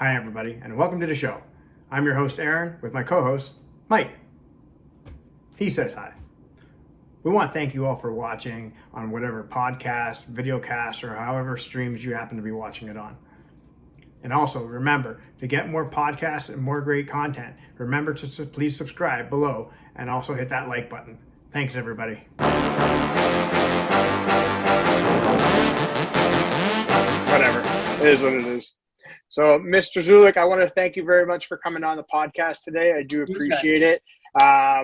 Hi, everybody, and welcome to the show. I'm your host, Aaron, with my co host, Mike. He says hi. We want to thank you all for watching on whatever podcast, videocast, or however streams you happen to be watching it on. And also, remember to get more podcasts and more great content, remember to please subscribe below and also hit that like button. Thanks, everybody. Whatever. It is what it is. So, Mr. Zulick, I want to thank you very much for coming on the podcast today. I do appreciate it. How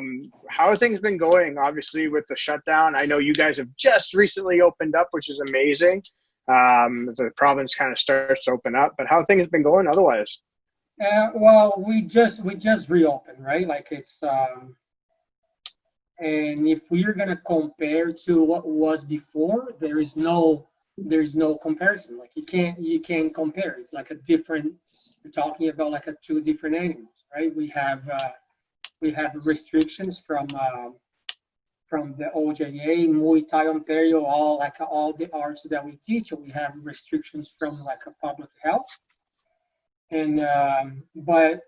have things been going, obviously, with the shutdown? I know you guys have just recently opened up, which is amazing. As the province kind of starts to open up. But how have things been going otherwise? Well, we just reopened, right? Like it's and if we're gonna compare to what was before, there's no comparison. Like you can't compare. It's like a different. We're talking about like two different animals, right? We have restrictions from the OJA, Muay Thai Ontario, all the arts that we teach. We have restrictions from like a public health, and but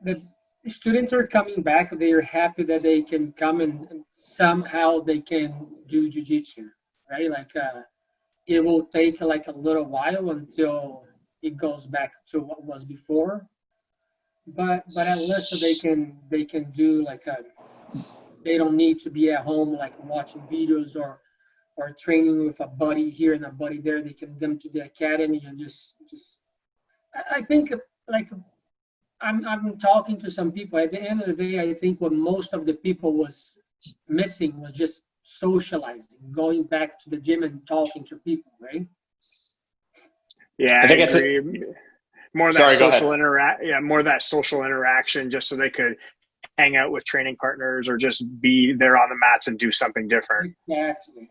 the students are coming back. They are happy that they can come and somehow they can do jiu-jitsu, right? Like it will take like a little while until it goes back to what was before, but at least they can do like a. They don't need to be at home like watching videos or training with a buddy here and a buddy there. They can come to the academy and just. I think like I'm talking to some people. At the end of the day, I think what most of the people was missing was just socializing, going back to the gym and talking to people, right? Yeah, I think agree. More of that more of that social interaction, just so they could hang out with training partners or just be there on the mats and do something different. Exactly.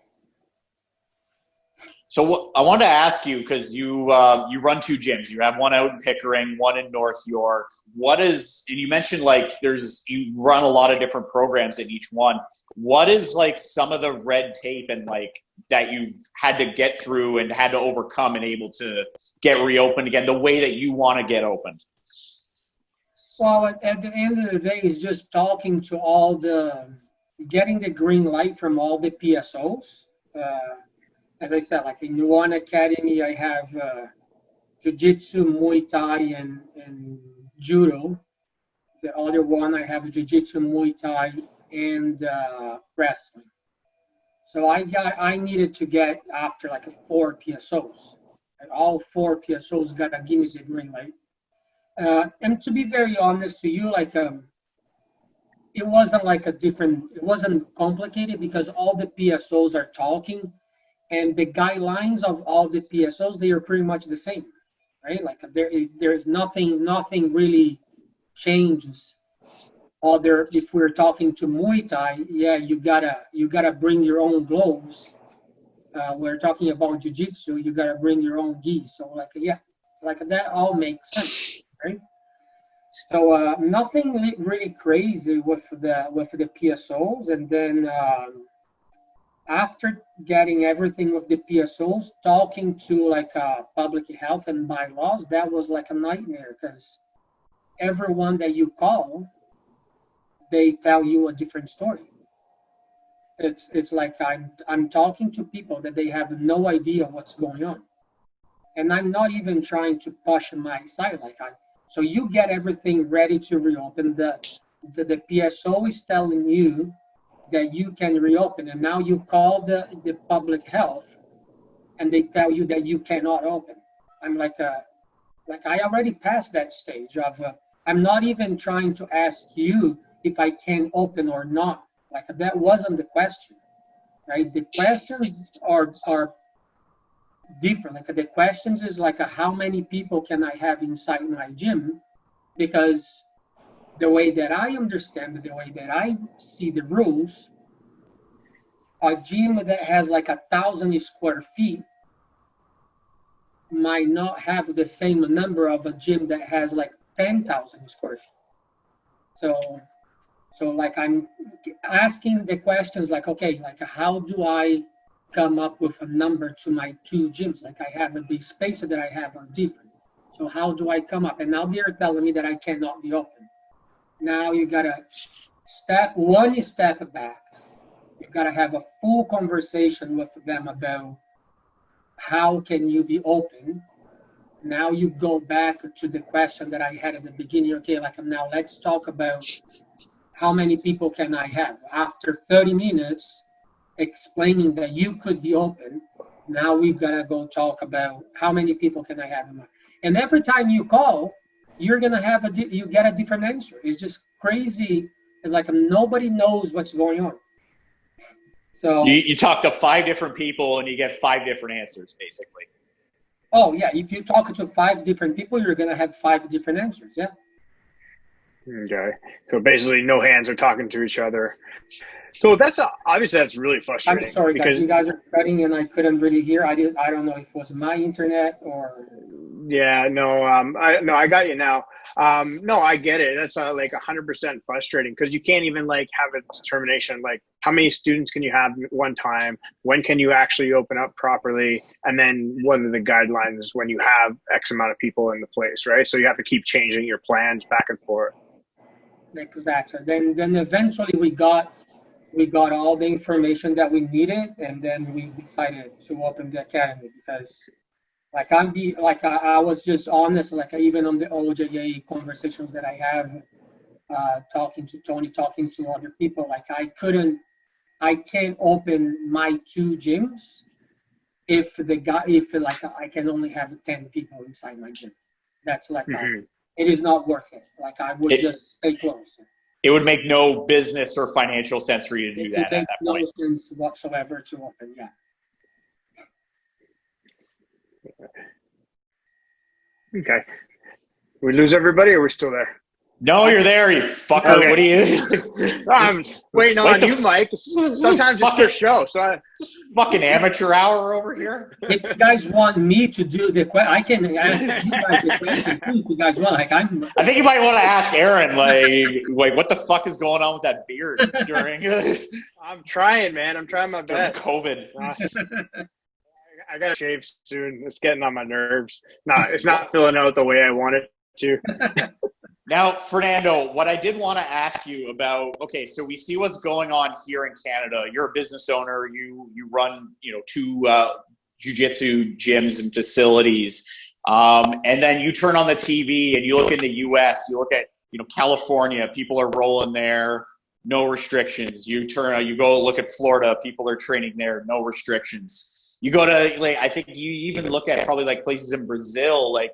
So I wanted to ask you, because you run two gyms. You have one out in Pickering, one in North York. And you mentioned like you run a lot of different programs in each one. What is like some of the red tape and like that you've had to get through and had to overcome and able to get reopened again the way that you want to get opened? Well, at the end of the day, it's just talking to getting the green light from all the PSOs. As I said, like in one academy, I have Jiu-Jitsu, Muay Thai, and Judo. The other one, I have Jiu-Jitsu, Muay Thai, and wrestling. So I needed to get after like 4 PSOs. And all 4 PSOs gotta give me the green light. And to be very honest to you, like it wasn't complicated because all the PSOs are talking, and the guidelines of all the PSOs, they are pretty much the same, right? Like there's nothing really changes. If we're talking to Muay Thai, yeah, you gotta bring your own gloves. We're talking about Jiu-Jitsu, you gotta bring your own gi. So like that all makes sense. Right. So nothing really crazy with the PSOs, and then after getting everything with the PSOs, talking to like public health and bylaws, that was like a nightmare because everyone that you call, they tell you a different story. It's like I'm talking to people that they have no idea what's going on, and I'm not even trying to push my side So you get everything ready to reopen. The PSO is telling you that you can reopen, and now you call the public health, and they tell you that you cannot open. I'm like I already passed that stage of I'm not even trying to ask you if I can open or not. Like that wasn't the question, right? The questions are different. Like the questions is like how many people can I have inside my gym? Because the way that I understand it, the way that I see the rules, a gym that has like 1,000 square feet might not have the same number of a gym that has like 10,000 square feet. So like I'm asking the questions like, okay, like how do I come up with a number to my 2 gyms? Like I have the space that I have are different. So how do I come up? And now they're telling me that I cannot be open. Now you gotta step back. You gotta have a full conversation with them about how can you be open. Now you go back to the question that I had at the beginning. Okay, like now let's talk about how many people can I have? After 30 minutes explaining that you could be open, now we've got to go talk about how many people can I have in mind. And every time you call, you're going to have you get a different answer. It's just crazy. It's like nobody knows what's going on. So you talk to 5 different people and you get 5 different answers, basically. Oh, yeah. If you talk to 5 different people, you're going to have 5 different answers. Yeah. Okay. So basically no hands are talking to each other. So obviously that's really frustrating. I'm sorry, because guys. You guys are cutting and I couldn't really hear. I don't know if it was my internet or. Yeah, no, I got you now. No, I get it. That's like 100% frustrating because you can't even like have a determination like how many students can you have at one time? When can you actually open up properly? And then what are the guidelines when you have X amount of people in the place, right? So you have to keep changing your plans back and forth. Exactly. Then eventually we got all the information that we needed, and then we decided to open the academy because, like I was just honest, like even on the OJA conversations that I have, talking to Tony, talking to other people, like I can't open my 2 gyms if like I can only have 10 people inside my gym. That's like it is not worth it. Like I would just stay close. It would make no business or financial sense for you to do that at that point. It makes no sense whatsoever to open, yeah. Okay. We lose everybody or we're still there? No, you're there, you fucker. Okay. What are you? I'm waiting on you, Mike. Sometimes it's your show. So fucking amateur hour over here. If you guys want me to do the question, I can ask you guys the question too, if you guys want. Like I think you might want to ask Aaron, like what the fuck is going on with that beard during I'm trying, man. I'm trying my during best. COVID. I gotta shave soon. It's getting on my nerves. It's not filling out the way I want it to. Now, Fernando, what I did want to ask you about, okay, so we see what's going on here in Canada. You're a business owner. You run, 2 jiu-jitsu gyms and facilities. And then you turn on the TV and you look in the U.S., you look at, California, people are rolling there, no restrictions. You go look at Florida, people are training there, no restrictions. You go to, I think you even look at probably like places in Brazil, like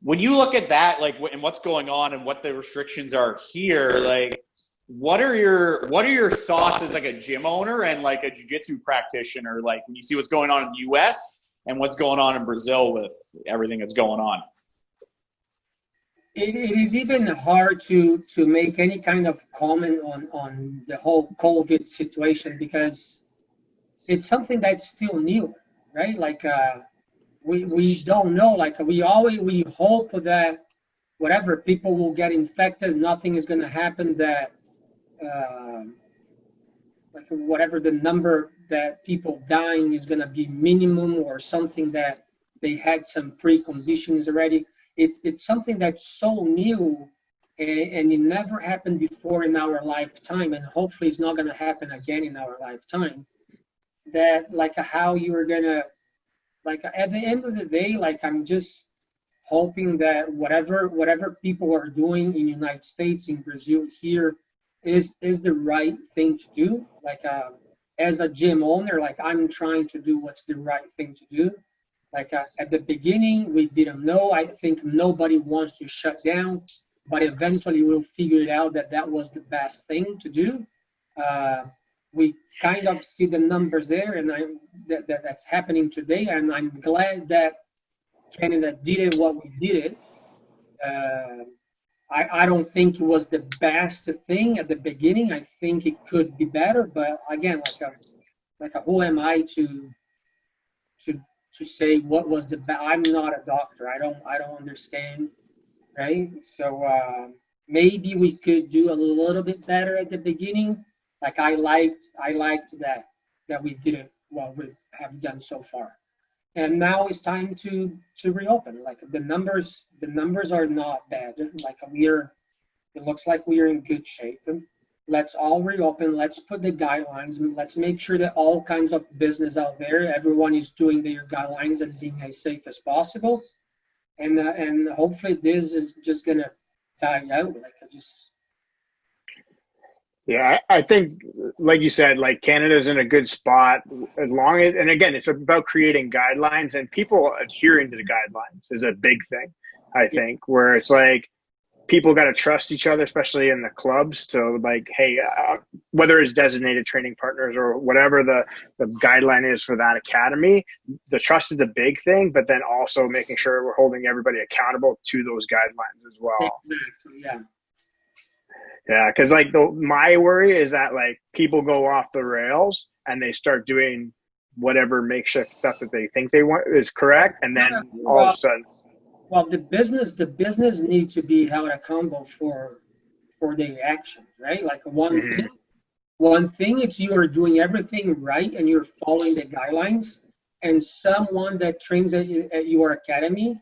when you look at that, like, and what's going on and what the restrictions are here, like, what are your thoughts as like a gym owner and like a jiu-jitsu practitioner, like when you see what's going on in the U.S. and what's going on in Brazil with everything that's going on? It is even hard to make any kind of comment on the whole COVID situation because it's something that's still new, right? Like, we don't know. Like we hope that whatever people will get infected, nothing is going to happen. That like whatever the number that people dying is going to be minimum or something that they had some preconditions already. It's something that's so new and it never happened before in our lifetime, and hopefully it's not going to happen again in our lifetime. That like how you're gonna. Like at the end of the day, like I'm just hoping that whatever people are doing in the United States, in Brazil, here is the right thing to do. Like as a gym owner, like I'm trying to do what's the right thing to do. Like at the beginning, we didn't know. I think nobody wants to shut down, but eventually we'll figure it out that was the best thing to do. We kind of see the numbers there, and that's happening today. And I'm glad that Canada did it what we did it. I don't think it was the best thing at the beginning. I think it could be better, but again, who am I to say what was the best? I'm not a doctor. I don't understand, right? So maybe we could do a little bit better at the beginning. Like I liked that we did it what we have done so far. And now it's time to reopen. Like the numbers are not bad. Like it looks like we are in good shape. Let's all reopen. Let's put the guidelines. Let's make sure that all kinds of business out there, everyone is doing their guidelines and being as safe as possible. And hopefully this is just gonna die out. Like I just. Yeah, I think, like you said, like Canada's in a good spot as long as, and again, it's about creating guidelines and people adhering to the guidelines is a big thing, I think, where it's like people got to trust each other, especially in the clubs to like, hey, whether it's designated training partners or whatever the guideline is for that academy, the trust is a big thing, but then also making sure we're holding everybody accountable to those guidelines as well. Exactly, yeah. Yeah, because like my worry is that like people go off the rails and they start doing whatever makeshift stuff that they think they want is correct, and then all of a sudden. Well, the business needs to be held accountable for their actions, right? Like one thing is you are doing everything right and you're following the guidelines, and someone that trains at your academy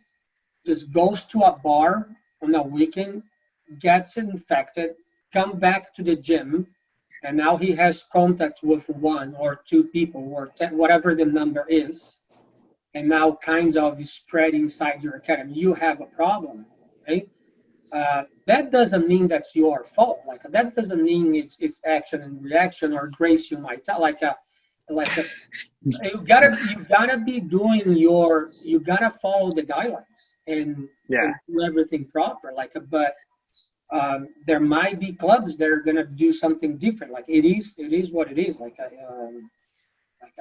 just goes to a bar on a weekend, gets infected, come back to the gym, and now he has contact with 1 or 2 people or 10, whatever the number is, and now kinds of spread inside your academy. You have a problem, right? That doesn't mean that's your fault. Like that doesn't mean it's action and reaction or grace you might tell. You gotta be doing you gotta follow the guidelines and do everything proper. But there might be clubs that are gonna do something different. Like it is what it is. Like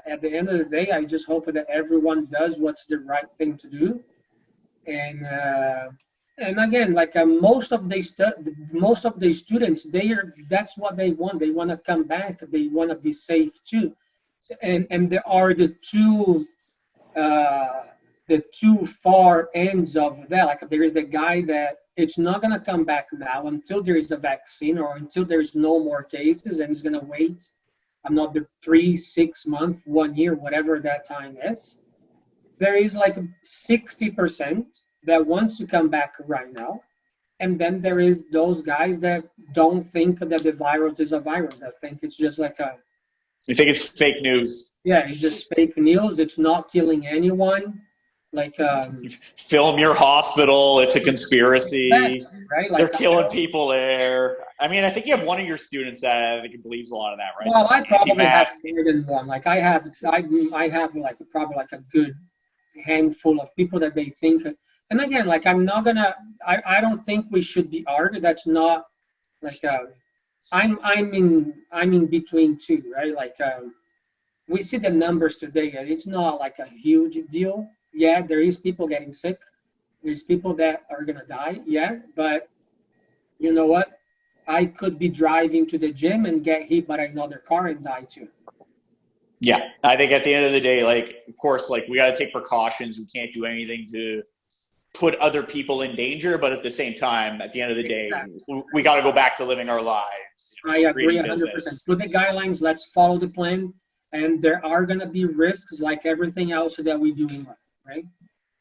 at the end of the day, I just hope that everyone does what's the right thing to do. And again, like most of the students, that's what they want. They want to come back. They want to be safe too. And there are the two far ends of that. Like there is the guy that it's not going to come back now until there is a vaccine or until there's no more cases, and he's going to wait another 3, 6 months, 1 year, whatever that time is. There is like 60% that wants to come back right now. And then there is those guys that don't think that the virus is a virus. I think it's just like You think it's fake news? Yeah, it's just fake news. It's not killing anyone. Like film your hospital. It's a conspiracy. Exactly, right? Like, they're killing people there. I mean, I think you have one of your students that I think believes a lot of that, right? Well, I probably have more than one. Like I have like probably like a good handful of people that they think. And again, like I don't think we should be argued. That's not like I'm in between two, right? Like we see the numbers today, and it's not like a huge deal. Yeah, there is people getting sick. There's people that are gonna die. Yeah, but you know what? I could be driving to the gym and get hit by another car and die too. Yeah, I think at the end of the day, like, of course, like we got to take precautions. We can't do anything to put other people in danger, but at the same time, at the end of the day, we got to go back to living our lives. I agree 100%. Put the guidelines. Let's follow the plan, and there are gonna be risks like everything else that we do in life, right?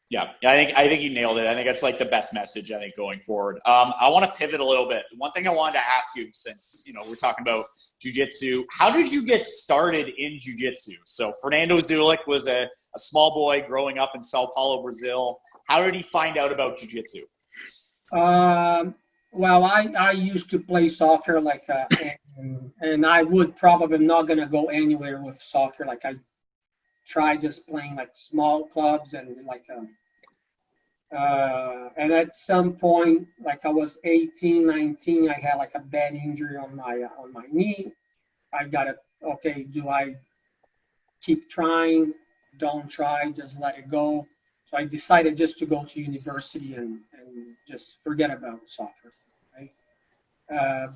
Yeah, I think you nailed it. I think that's like the best message, I think, going forward. I want to pivot a little bit. One thing I wanted to ask you, since, you know, we're talking about jiu-jitsu, how did you get started in jiu-jitsu? So Fernando Zulick was a small boy growing up in Sao Paulo, Brazil. How did he find out about jiu-jitsu? Well, I used to play soccer, like, and I would probably not gonna go anywhere with soccer. Like I tried just playing like small clubs and like and at some point, like I was 18, 19, I had like a bad injury on my knee. I got it. Okay, do I keep trying? Don't try, just let it go. So I decided just to go to university and just forget about soccer, right?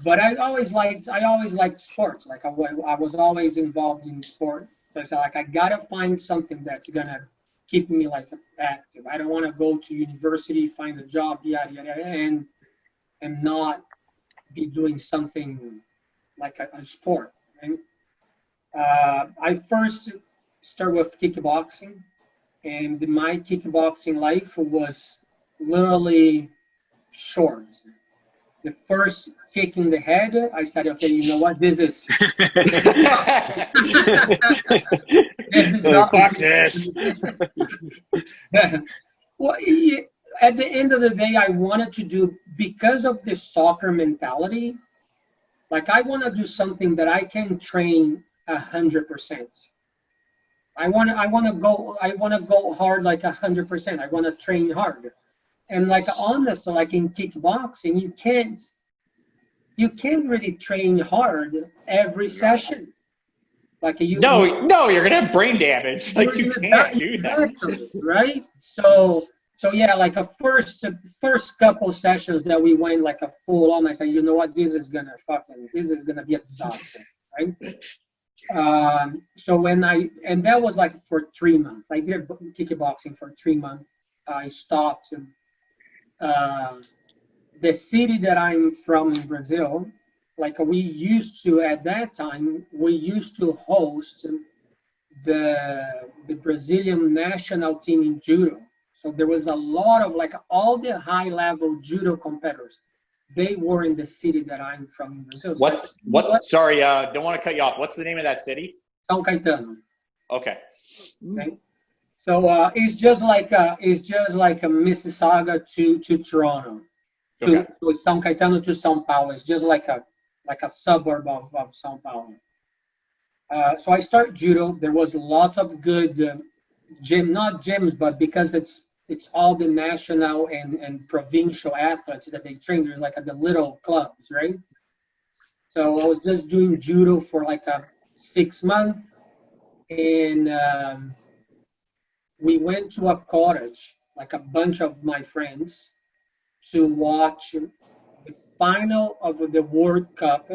But I always liked sports. Like I was always involved in sport. So I said, like, I gotta find something that's gonna keep me like active. I don't want to go to university, find a job, yada yada, and not be doing something like a sport. Right? I first started with kickboxing, and my kickboxing life was literally short. The first kick in the head, I said, okay, you know what, this is this is not Fuck this. Well, at the end of the day, I wanted to do, because of the soccer mentality, like I want to do something that I can train 100%. I want to go hard like 100%. I want to train hard. And like honestly, like in kickboxing, you can't really train hard every session. Like No, you're gonna have brain damage. Like you can't do that. Exactly, right? So yeah, like a first couple sessions that we went like a full on, I said, you know what, this is gonna be a disaster, right? So and that was like for 3 months. I did kickboxing for 3 months. I stopped. The city that I'm from in Brazil, like we used to, at that time, we used to host the Brazilian national team in judo. So there was a lot of like all the high level judo competitors. They were in the city that I'm from in Brazil. Sorry, don't want to cut you off. What's the name of that city? São Caetano. Okay. Okay. So it's just like a Mississauga to Toronto, to São Caetano to São Paulo. It's just like a suburb of São Paulo. So I started judo. There was lots of good not gyms, but because it's all the national and provincial athletes that they train. There's like the little clubs, right? So I was just doing judo for like 6 months, and we went to a cottage, like a bunch of my friends, to watch the final of the World Cup,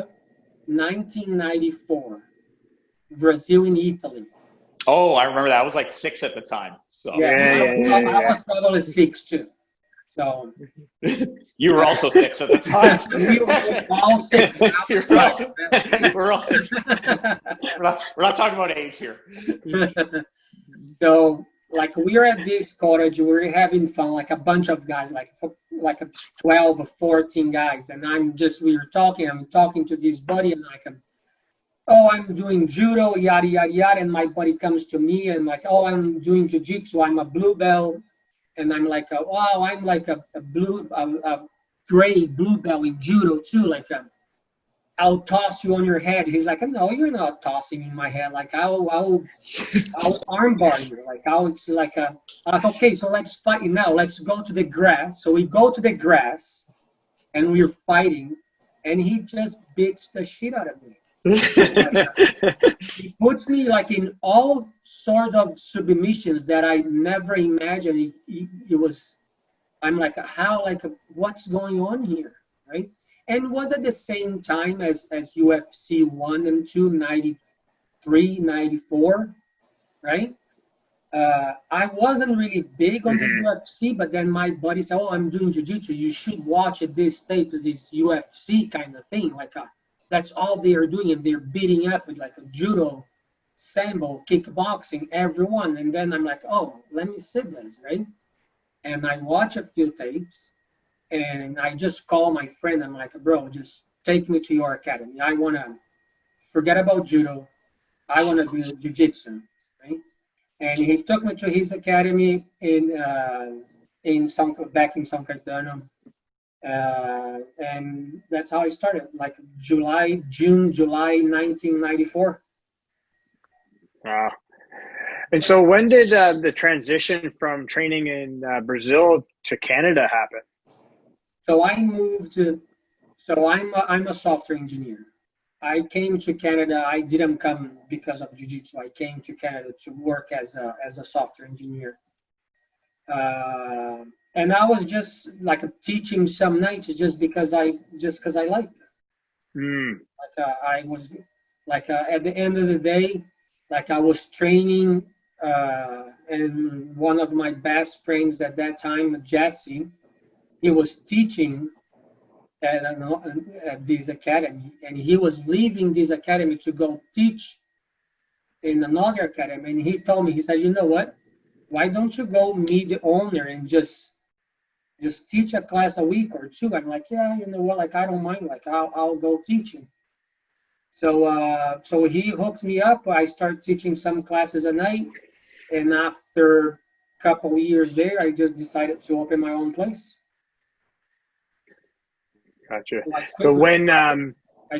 1994, Brazil and Italy. Oh, I remember that. I was like 6 at the time. So I was probably 6 too. So you were also 6 at the time. We were all 6. We're all 6. We're not talking about age here. So, like, we were at this cottage, we were having fun, like a bunch of guys, like 12 or 14 guys, and I'm talking to this buddy, and I'm doing judo, yada, yada, yada, and my buddy comes to me, and like, I'm doing jiu-jitsu, I'm a blue belt, and I'm like, I'm like a gray blue belt in judo too, like, I'll toss you on your head. He's like, no, you're not tossing in my head. Like, I'll armbar you. Like, okay, so let's fight now. Let's go to the grass. So we go to the grass, and we're fighting, and he just beats the shit out of me. He puts me like in all sorts of submissions that I never imagined. I'm like, what's going on here, right? And it was at the same time as UFC 1 and 2, 93, 94, right? I wasn't really big on the UFC, but then my buddy said, I'm doing jiu-jitsu. You should watch this tape, this UFC kind of thing. Like, that's all they are doing, and they're beating up with like a judo, sambo, kickboxing, everyone. And then I'm like, let me see this, right? And I watch a few tapes. And I just call my friend. I'm like, bro, just take me to your academy. I want to forget about judo. I want to do jiu-jitsu, right? And he took me to his academy back in São Caetano. And that's how I started, like July 1994. Wow. And so when did the transition from training in Brazil to Canada happen? So I moved so I'm a software engineer. I came to Canada. I didn't come because of jiu-jitsu. I came to Canada to work as a software engineer. And I was just like teaching some nights just because I liked it. I was like at the end of the day, like I was training, and one of my best friends at that time, Jesse, he was teaching at this academy, and he was leaving this academy to go teach in another academy. And he told me, he said, you know what? why don't you go meet the owner and just teach a class a week or two? I'm like, yeah, you know what? Like, I don't mind. Like, I'll go teach him. So he hooked me up. I started teaching some classes a night, and after a couple of years there, I just decided to open my own place. Gotcha. So when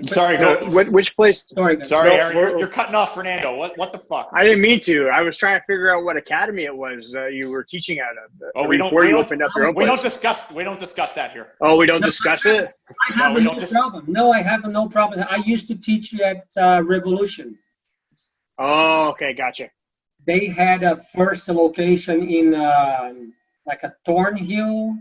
Sorry, go. which place? Sorry, guys. Sorry, No, Aaron, you're cutting off Fernando. What the fuck? I didn't mean to. I was trying to figure out what academy it was you were teaching out of. Before you opened up your own place. We don't discuss that here. Oh, we don't discuss it? I have we no don't problem. No, I have no problem. I used to teach at Revolution. Oh, okay, gotcha. They had a first location in like a Thornhill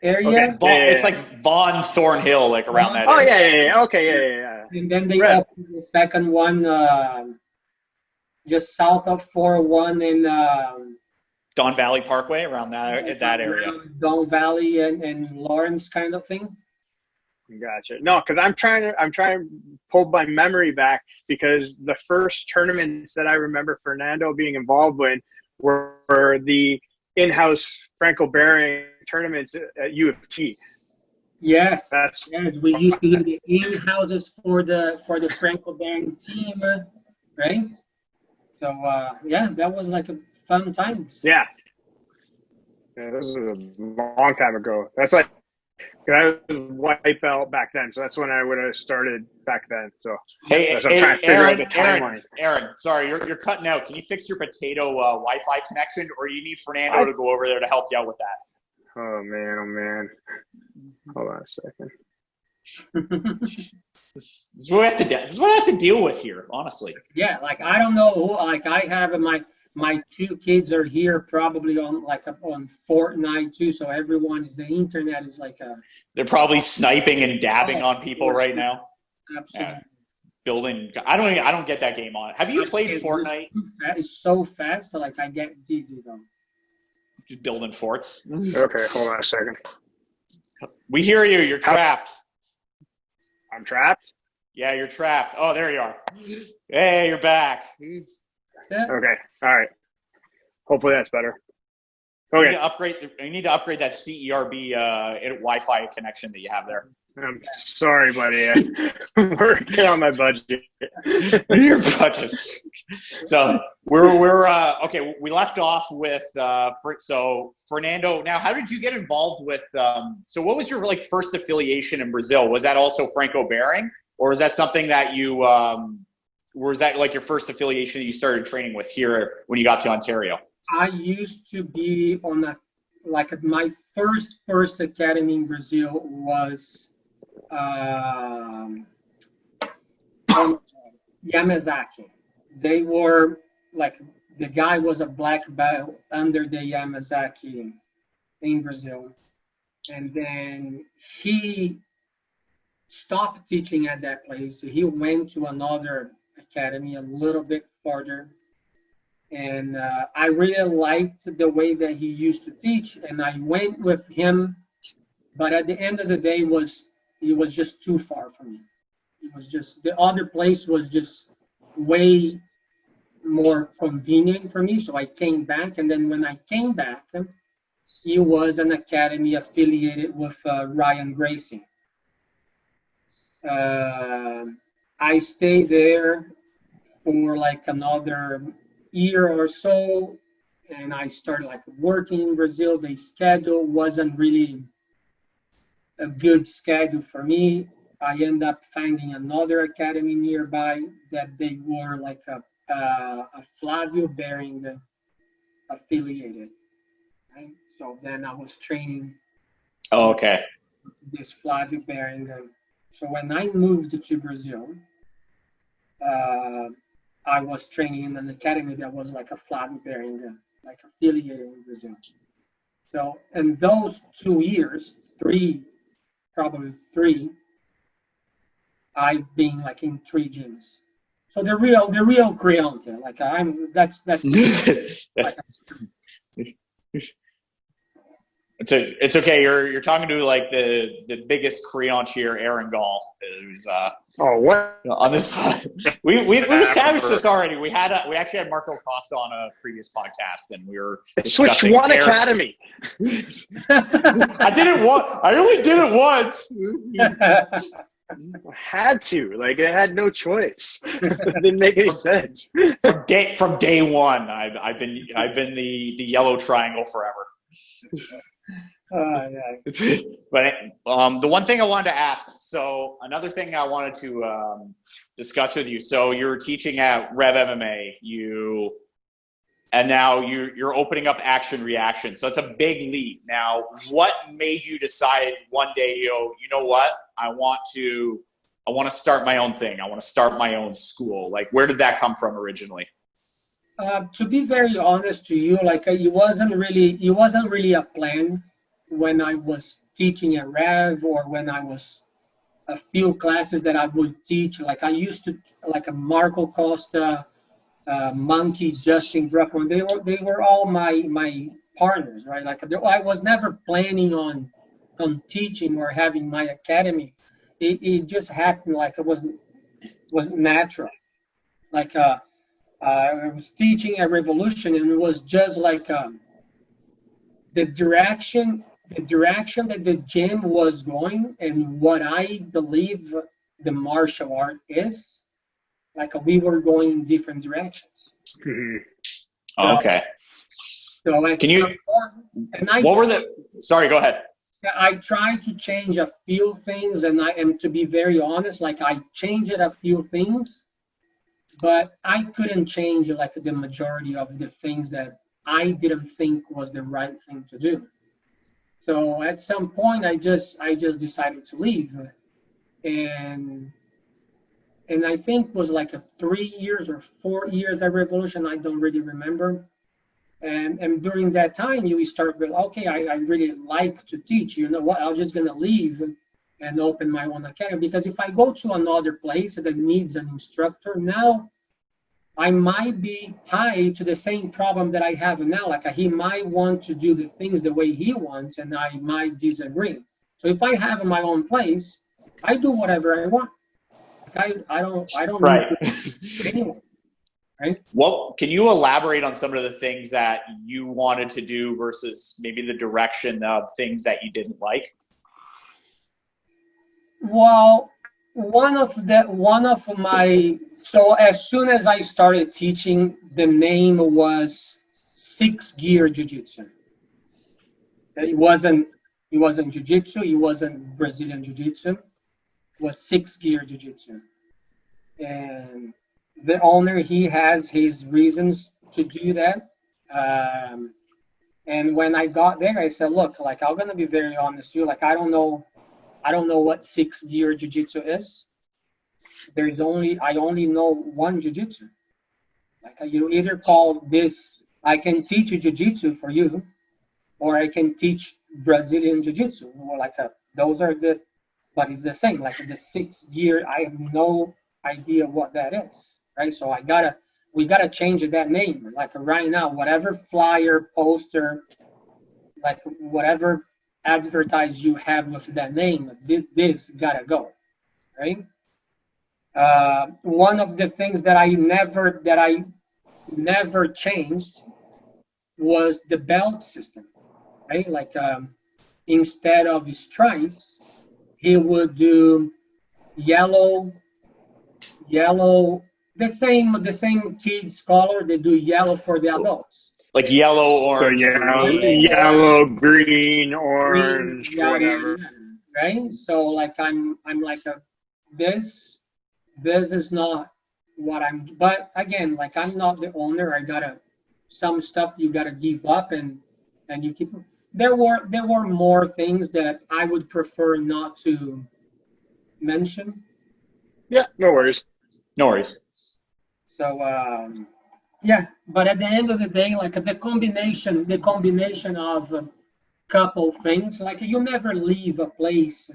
area. Okay. It's like Vaughan Thornhill, like around that Oh, area. yeah. Okay, yeah. And then they Right. opened the second one just south of 401 in Don Valley Parkway, around that area. Don Valley and Lawrence kind of thing. Gotcha. No, because I'm trying to pull my memory back, because the first tournaments that I remember Fernando being involved with were the in-house Franco Bearing tournaments at U of T. Yes, That's we used to do the in-houses for the Franco Bearing team, right? So yeah, that was like a fun times. Yeah, this was a long time ago. That's like, I was white belt back then, so that's when I would have started back then. So Hey, I'm trying to figure out the timeline. Aaron, sorry, you're cutting out. Can you fix your potato Wi-Fi connection, or you need Fernando to go over there to help you out with that? Oh man. Hold on a second. This is what I have to do. This is what I have to deal with here, honestly. Yeah, like I don't know who. Like I have my two kids are here probably on Fortnite too. So everyone the internet is like a. They're probably sniping and dabbing on people right now. Absolutely. Yeah. Building. I don't get that game on. Have you played Fortnite? It's so fast. So like I get dizzy though. Just building forts. Okay, hold on a second. We hear you. You're trapped. I'm trapped? Yeah, you're trapped. Oh, there you are. Hey, you're back. Okay, all right. Hopefully that's better. Okay. You need to upgrade that CERB Wi-Fi connection that you have there. I'm sorry, buddy. I'm working on my budget. Your budget. So we're okay. We left off with so Fernando. Now, how did you get involved with? So what was your first affiliation in Brazil? Was that also Franco Bearing, or was that something that you? Was that your first affiliation that you started training with here when you got to Ontario? I used to be on my first academy in Brazil was on Yamazaki. They were the guy was a black belt under the Yamazaki in Brazil, and then he stopped teaching at that place. He went to another academy a little bit farther. And I really liked the way that he used to teach, and I went with him. But at the end of the day, it was just too far for me. It was just the other place was just way more convenient for me. So I came back, and then when I came back, it was an academy affiliated with Ryan Gracie. I stayed there for another year or so, and I started working in Brazil. The schedule wasn't really a good schedule for me. I ended up finding another academy nearby that they were a Flavio Bearing affiliated. Right? So then I was training. Oh, okay. This Flavio Bearing. So when I moved to Brazil, I was training in an academy that was a Flavio Bearing, affiliated in Brazil. So in those 2 years, probably three, I've been in 3 gyms. So the real creante, that's It's okay. You're talking to like the biggest creancier, Aaron Gall, who's Oh, what? on this pod. We've established this already. We actually had Marco Costa on a previous podcast, and we were Switch one academy. I only did it once. Had to. Like, I had no choice. It didn't make any sense. From day one, I've been the yellow triangle forever. Yeah. But the one thing I wanted to ask, so another thing I wanted to discuss with you. So you're teaching at Rev MMA, and now you're opening up action reaction. So it's a big leap. Now, what made you decide one day, you know what? I want to start my own thing. I want to start my own school. Like, where did that come from originally? To be very honest to you, like it wasn't really a plan when I was teaching at Rev, or when I was a few classes that I would teach. Like I used to, like a Marco Costa, Monkey, Justin Bruckman. They were all my partners, right? Like I was never planning on teaching or having my academy. It just happened, like it was natural. Like I was teaching at Revolution, and it was just like the direction that the gym was going, and what I believe the martial art is. Like we were going in different directions. Okay. So Can you? Sorry, go ahead. I tried to change a few things, and to be very honest, like I changed a few things, but I couldn't change like the majority of the things that I didn't think was the right thing to do. So at some point, I just decided to leave, and I think it was like 3 years or 4 years at Revolution. I don't really remember. And during that time, you start with, okay, I really like to teach. You know what? I'm just gonna leave and open my own academy, because if I go to another place that needs an instructor now, I might be tied to the same problem that I have now. Like he might want to do the things the way he wants, and I might disagree. So if I have my own place, I do whatever I want. Like I don't Right. need to anyone. Right? Well, can you elaborate on some of the things that you wanted to do versus maybe the direction of things that you didn't like? Well, so as soon as I started teaching, the name was 6 Gear Jiu Jitsu. It wasn't Jiu Jitsu. It wasn't Brazilian Jiu Jitsu. It was 6 Gear Jiu Jitsu. And the owner, he has his reasons to do that. And when I got there, I said, look, like I'm gonna be very honest with you. Like I don't know what 6 Gear Jiu Jitsu is. I only know one Jiu Jitsu. Like you either call this, I can teach Jiu Jitsu for you, or I can teach Brazilian Jiu Jitsu. Or like those are but it's the same. Like the 6 Gear, I have no idea what that is, right? So we gotta change that name. Like right now, whatever flyer, poster, like whatever advertise you have with that name, this gotta go, right? One of the things that I never changed was the belt system, right? Like instead of stripes, he would do yellow, the same kids color. They do yellow for the adults. Like yellow, orange, so yellow, green, orange, green, whatever. Right? So like I'm like this is not what I'm. But again, like I'm not the owner. I gotta some stuff you gotta give up, and you keep. There were more things that I would prefer not to mention. Yeah, no worries. No worries. So yeah, but at the end of the day, like the combination of a couple things, like you never leave a place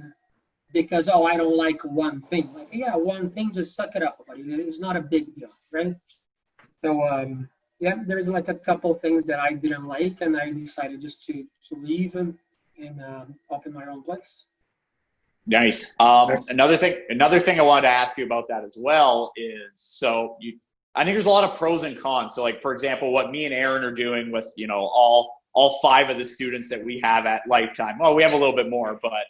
because I don't like one thing. Like yeah, one thing, just suck it up, buddy. It's not a big deal, right? So yeah, there's like a couple things that I didn't like, and I decided just to leave. And and open my own place. Nice. Another thing I wanted to ask you about that as well is, I think there's a lot of pros and cons. So like, for example, what me and Aaron are doing with, all 5 of the students that we have at Lifetime. Well, we have a little bit more, but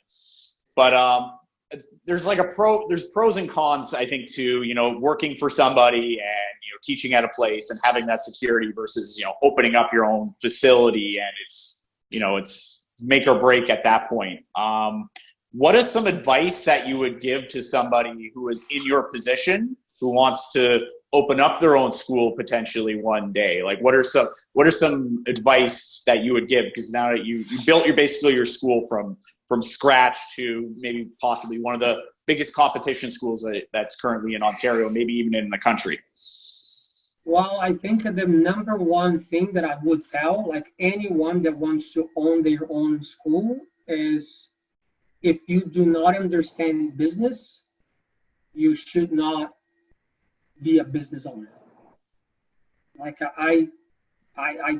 there's there's pros and cons, I think, to, working for somebody and, teaching at a place and having that security versus, opening up your own facility, and it's make or break at that point. What is some advice that you would give to somebody who is in your position, who wants to open up their own school potentially one day? Like, what are some advice that you would give? Because now that you built basically your school from scratch to maybe possibly one of the biggest competition schools that's currently in Ontario, maybe even in the country. Well, I think the number one thing that I would tell, like, anyone that wants to own their own school is, if you do not understand business, you should not be a business owner. Like, I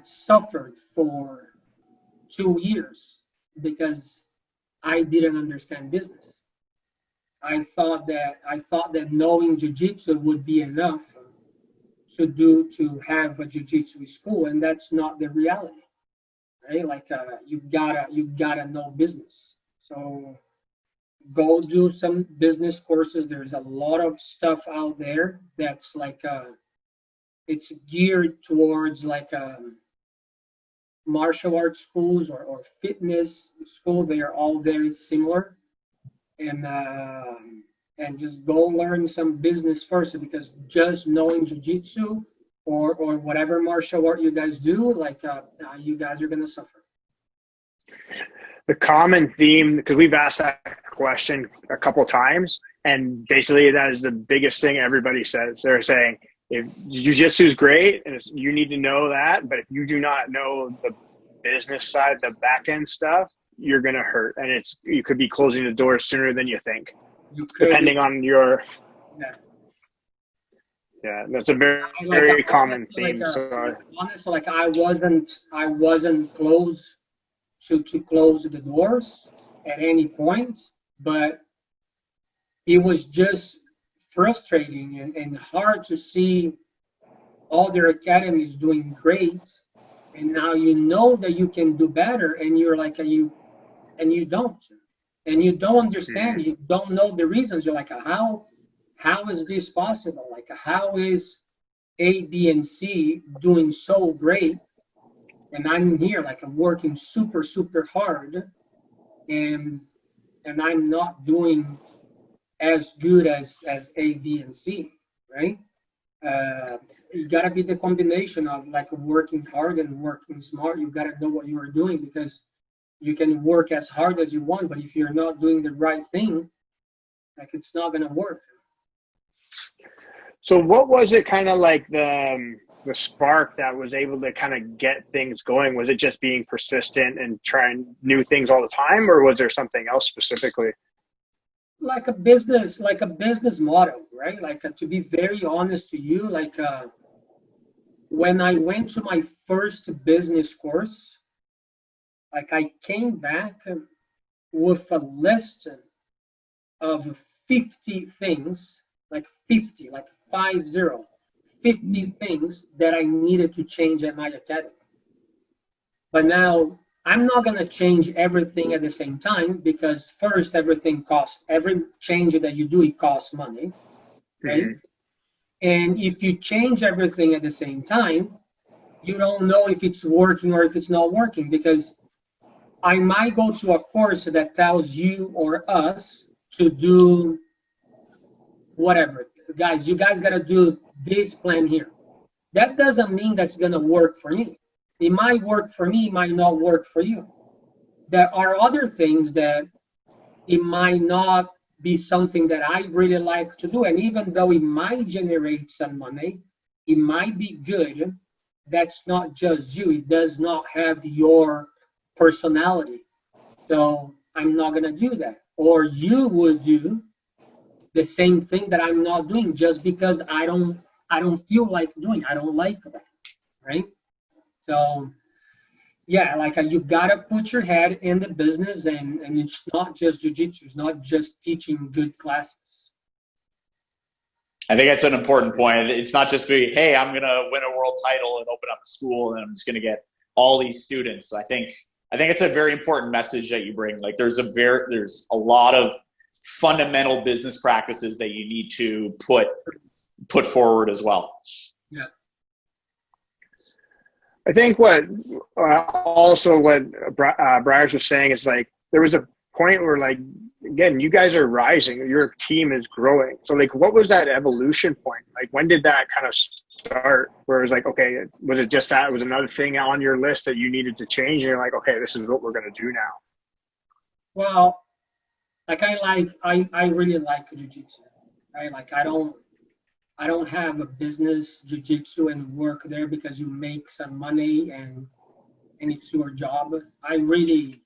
suffered for 2 years because I didn't understand business. I thought that knowing jiu-jitsu would be enough to have a jiu-jitsu school, and that's not the reality, right? Like, you gotta know business. So go do some business courses. There's a lot of stuff out there that's like, it's geared towards like martial arts schools or fitness school. They are all very similar, and just go learn some business first, because just knowing jiu-jitsu or whatever martial art you guys do, like, you guys are gonna suffer. The common theme, because we've asked that question a couple times, and basically that is the biggest thing everybody says. They're saying, if jiu-jitsu is great and you need to know that, but if you do not know the business side, the back end stuff, you're gonna hurt, and you could be closing the door sooner than you think, depending on your. Yeah, that's a very common theme. Honestly, like, I wasn't close to close the doors at any point, but it was just frustrating and hard to see all their academies doing great, and now you know that you can do better, and you're like, you don't understand. You don't know the reasons. You're like, how is this possible? Like, how is A, B, and C doing so great, and I'm here, like, I'm working super, super hard, and I'm not doing as good as A, B, and C, right? You gotta be the combination of, like, working hard and working smart. You gotta know what you are doing, because you can work as hard as you want, but if you're not doing the right thing, like, it's not gonna work. So what was it kind of like the spark that was able to kind of get things going? Was it just being persistent and trying new things all the time, or was there something else specifically? Like a business model, right? Like, to be very honest to you, like, when I went to my first business course, like, I came back with a list of 50 things, like 50 things that I needed to change at my academy. But now I'm not going to change everything at the same time, because first, every change that you do, it costs money, right? Mm-hmm. And if you change everything at the same time, you don't know if it's working or if it's not working, because I might go to a course that tells you or us to do whatever. Guys, you guys got to do this plan here. That doesn't mean that's going to work for me. It might work for me, it might not work for you. There are other things that it might not be something that I really like to do. And even though it might generate some money, it might be good, that's not just you. It does not have your personality. So I'm not going to do that. Or you would do the same thing that I'm not doing just because I don't feel like doing. I don't like that, right? So yeah, like you gotta put your head in the business, and it's not just jiu-jitsu. It's not just teaching good classes. I think that's an important point. It's not just be, hey, I'm going to win a world title and open up a school and I'm just going to get all these students. I think it's a very important message that you bring. Like there's a lot of fundamental business practices that you need to put forward as well. Yeah. I think what Briars was saying is like there was a point where like again you guys are rising, your team is growing. So like what was that evolution point? Like when did that kind of start? Where it was like okay, was it just that it was another thing on your list that you needed to change, and you're like okay, this is what we're gonna do now? Well, like I really like jiu-jitsu. Right? Like I don't have a business jiu-jitsu and work there because you make some money and it's your job. I really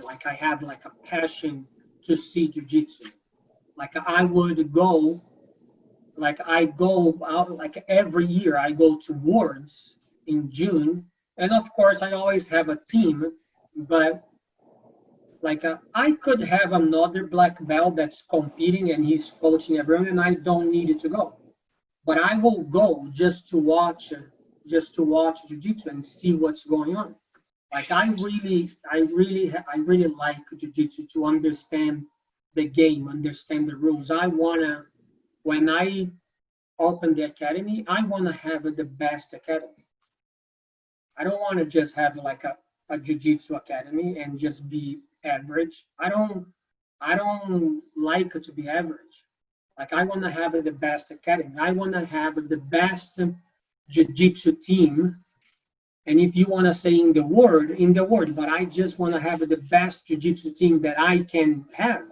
like I have like a passion to see jiu-jitsu. Like I go out like every year I go to Worlds in June, and of course I always have a team, but like I could have another black belt that's competing and he's coaching everyone, and I don't need it to go, but I will go just to watch jiu-jitsu and see what's going on. Like I really like jiu-jitsu to understand the game, understand the rules. When I open the academy, I wanna have the best academy. I don't want to just have like a jiu-jitsu academy and just be average. I don't like to be average. Like I want to have the best academy. I want to have the best jiu-jitsu team. And if you want to say in the world, but I just want to have the best jiu-jitsu team that I can have.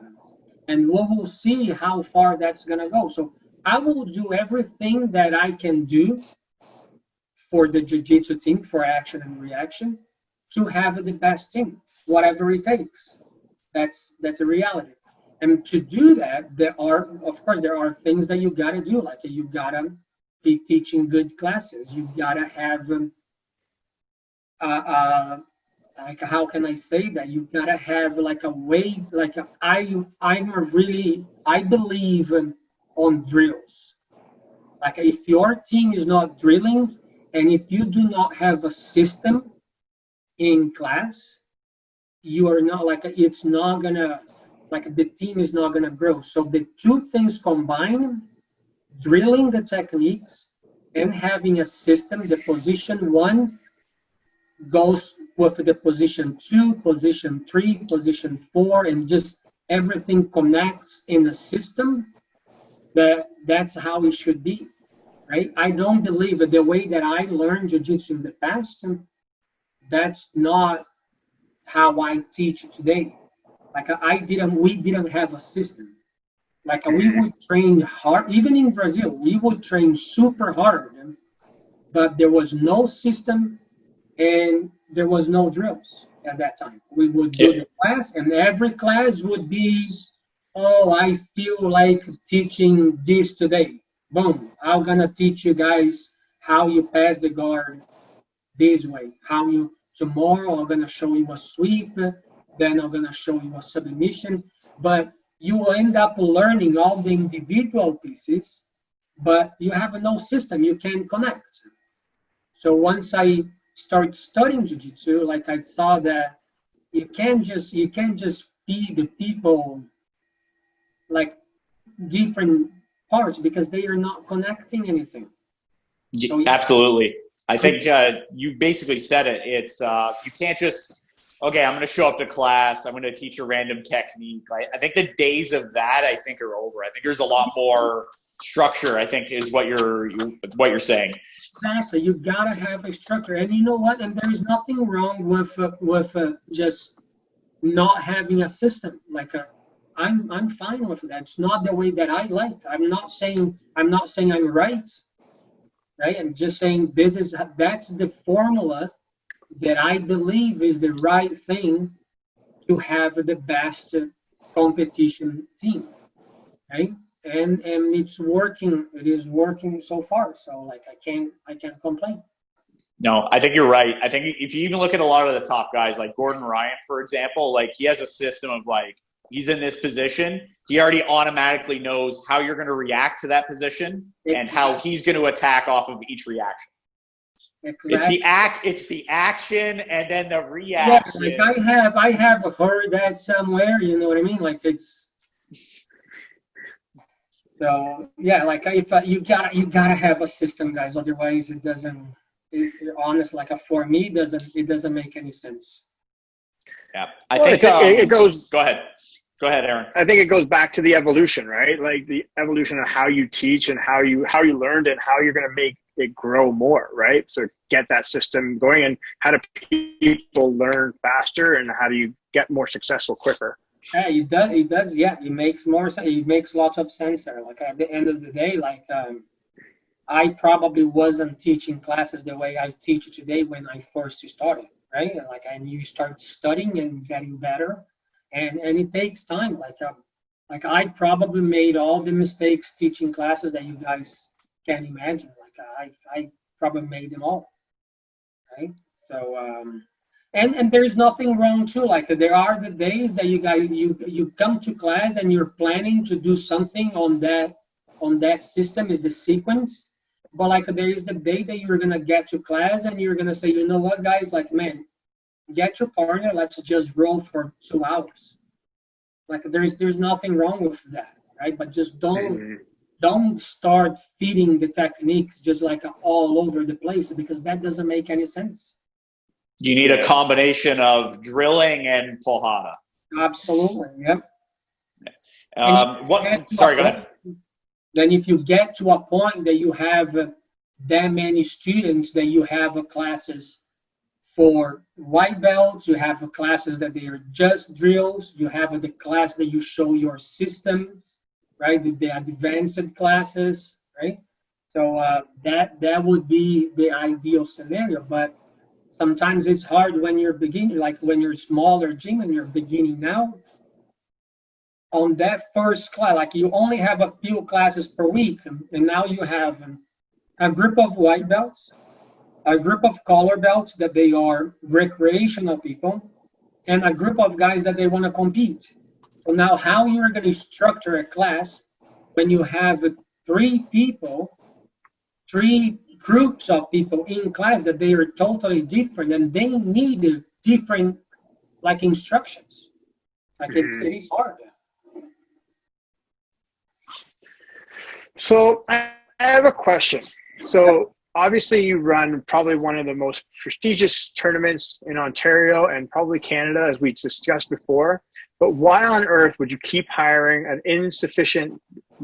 And we will see how far that's going to go. So I will do everything that I can do for the jiu-jitsu team, for action and reaction, to have the best team, whatever it takes. That's a reality. And to do that, there are things that you got to do. Like you got to be teaching good classes. You got to have like how can I say that? You gotta have like a way. Like I believe on drills. Like if your team is not drilling, and if you do not have a system in class, you are not it's not gonna the team is not gonna grow. So the two things combined, drilling the techniques and having a system, the position one goes with the position 2, position 3, position 4, and just everything connects in the system. That's how it should be, right? I don't believe that the way that I learned jiu-jitsu in the past, that's not how I teach today. Like we didn't have a system. Like we would train hard, even in Brazil, we would train super hard, but there was no system. And there was no drills at that time. We would do the class, and every class would be, oh, I feel like teaching this today. Boom, I'm gonna teach you guys how you pass the guard this way. Tomorrow I'm gonna show you a sweep, then I'm gonna show you a submission. But you will end up learning all the individual pieces, but you have no system. You can't connect. So once I start studying jiu-jitsu, like I saw that you can't just feed the people like different parts because they are not connecting anything. So, absolutely. I think you basically said it. It's you can't just, okay, I'm going to show up to class, I'm going to teach a random technique. I think the days of that I think are over. I think there's a lot more structure, I think, is what you're saying. Exactly. You gotta have a structure, and you know what? And there is nothing wrong with just not having a system. Like I'm fine with that. It's not the way that I like. I'm not saying I'm right. Right? I'm just saying that's the formula that I believe is the right thing to have the best competition team. Right? And it's working. It is working so far. So like I can't complain. No, I think you're right. I think if you even look at a lot of the top guys, like Gordon Ryan, for example, like he has a system of like, he's in this position. He already automatically knows how you're going to react to that position and how he's going to attack off of each reaction. Exactly. It's the action and then the reaction. Yeah, like I have heard that somewhere, you know what I mean? Like it's so yeah, like if you gotta have a system, guys. Otherwise, it doesn't. Honest, like for me, it doesn't make any sense. Yeah, I think it goes. Go ahead, Aaron. I think it goes back to the evolution, right? Like the evolution of how you teach and how you learned and how you're going to make it grow more, right? So get that system going, and how do people learn faster, and how do you get more successful quicker? Yeah, it does. Yeah, it makes more sense. It makes lots of sense there. Like at the end of the day, like I probably wasn't teaching classes the way I teach today when I first started, right? And you start studying and getting better, and it takes time. Like I probably made all the mistakes teaching classes that you guys can imagine. Like I probably made them all, right? So and there's nothing wrong too. Like there are the days that you come to class and you're planning to do something on that system is the sequence. But like there is the day that you're gonna get to class and you're gonna say, you know what, guys, like man, get your partner, let's just roll for 2 hours. Like there's nothing wrong with that, right? But just don't start feeding the techniques just like all over the place, because that doesn't make any sense. You need a combination of drilling and pohada. Absolutely, yep. Sorry, go ahead. Then if you get to a point that you have that many students, that you have classes for white belts, you have classes that they are just drills, you have the class that you show your systems, right? The advanced classes, right? So that would be the ideal scenario. But sometimes it's hard when you're beginning, like when you're smaller gym and you're beginning now. On that first class, like you only have a few classes per week, and now you have a group of white belts, a group of color belts that they are recreational people, and a group of guys that they want to compete. So now how you're going to structure a class when you have three groups of people in class that they are totally different and they need different like instructions. Like it is hard. So I have a question. So obviously you run probably one of the most prestigious tournaments in Ontario and probably Canada, as we discussed before. But why on earth would you keep hiring an insufficient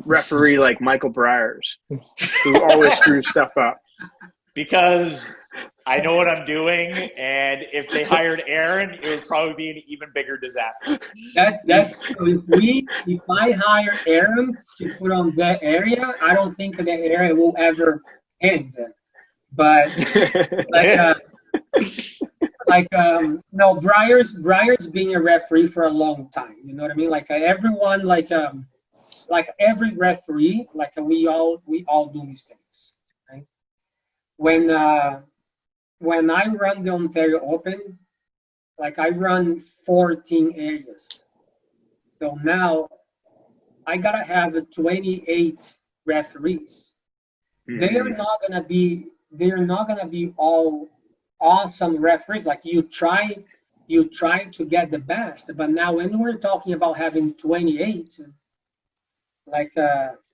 referee like Michael Briers, who always screws stuff up? Because I know what I'm doing, and if they hired Aaron, it would probably be an even bigger disaster. That's if I hire Aaron to put on that area, I don't think that area will ever end. But no, Briers being a referee for a long time. You know what I mean? Like everyone, like every referee, like we all do mistakes, right? When I run the Ontario Open, like I run 14 areas. So now I gotta have 28 referees. They're not gonna be all awesome referees. Like you try to get the best, but now when we're talking about having 28, like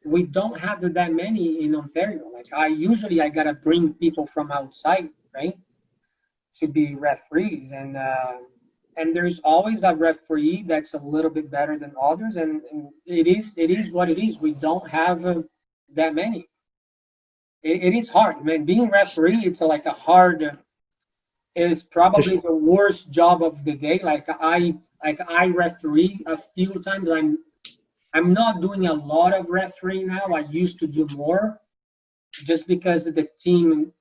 we don't have that many in Ontario. Like I gotta bring people from outside, right, to be referees, and there's always a referee that's a little bit better than others, and it is what it is. We don't have that many. It is hard, man. Being referee, it's like it's probably the worst job of the day. Like I referee a few times. I'm not doing a lot of refereeing now. I used to do more, just because the team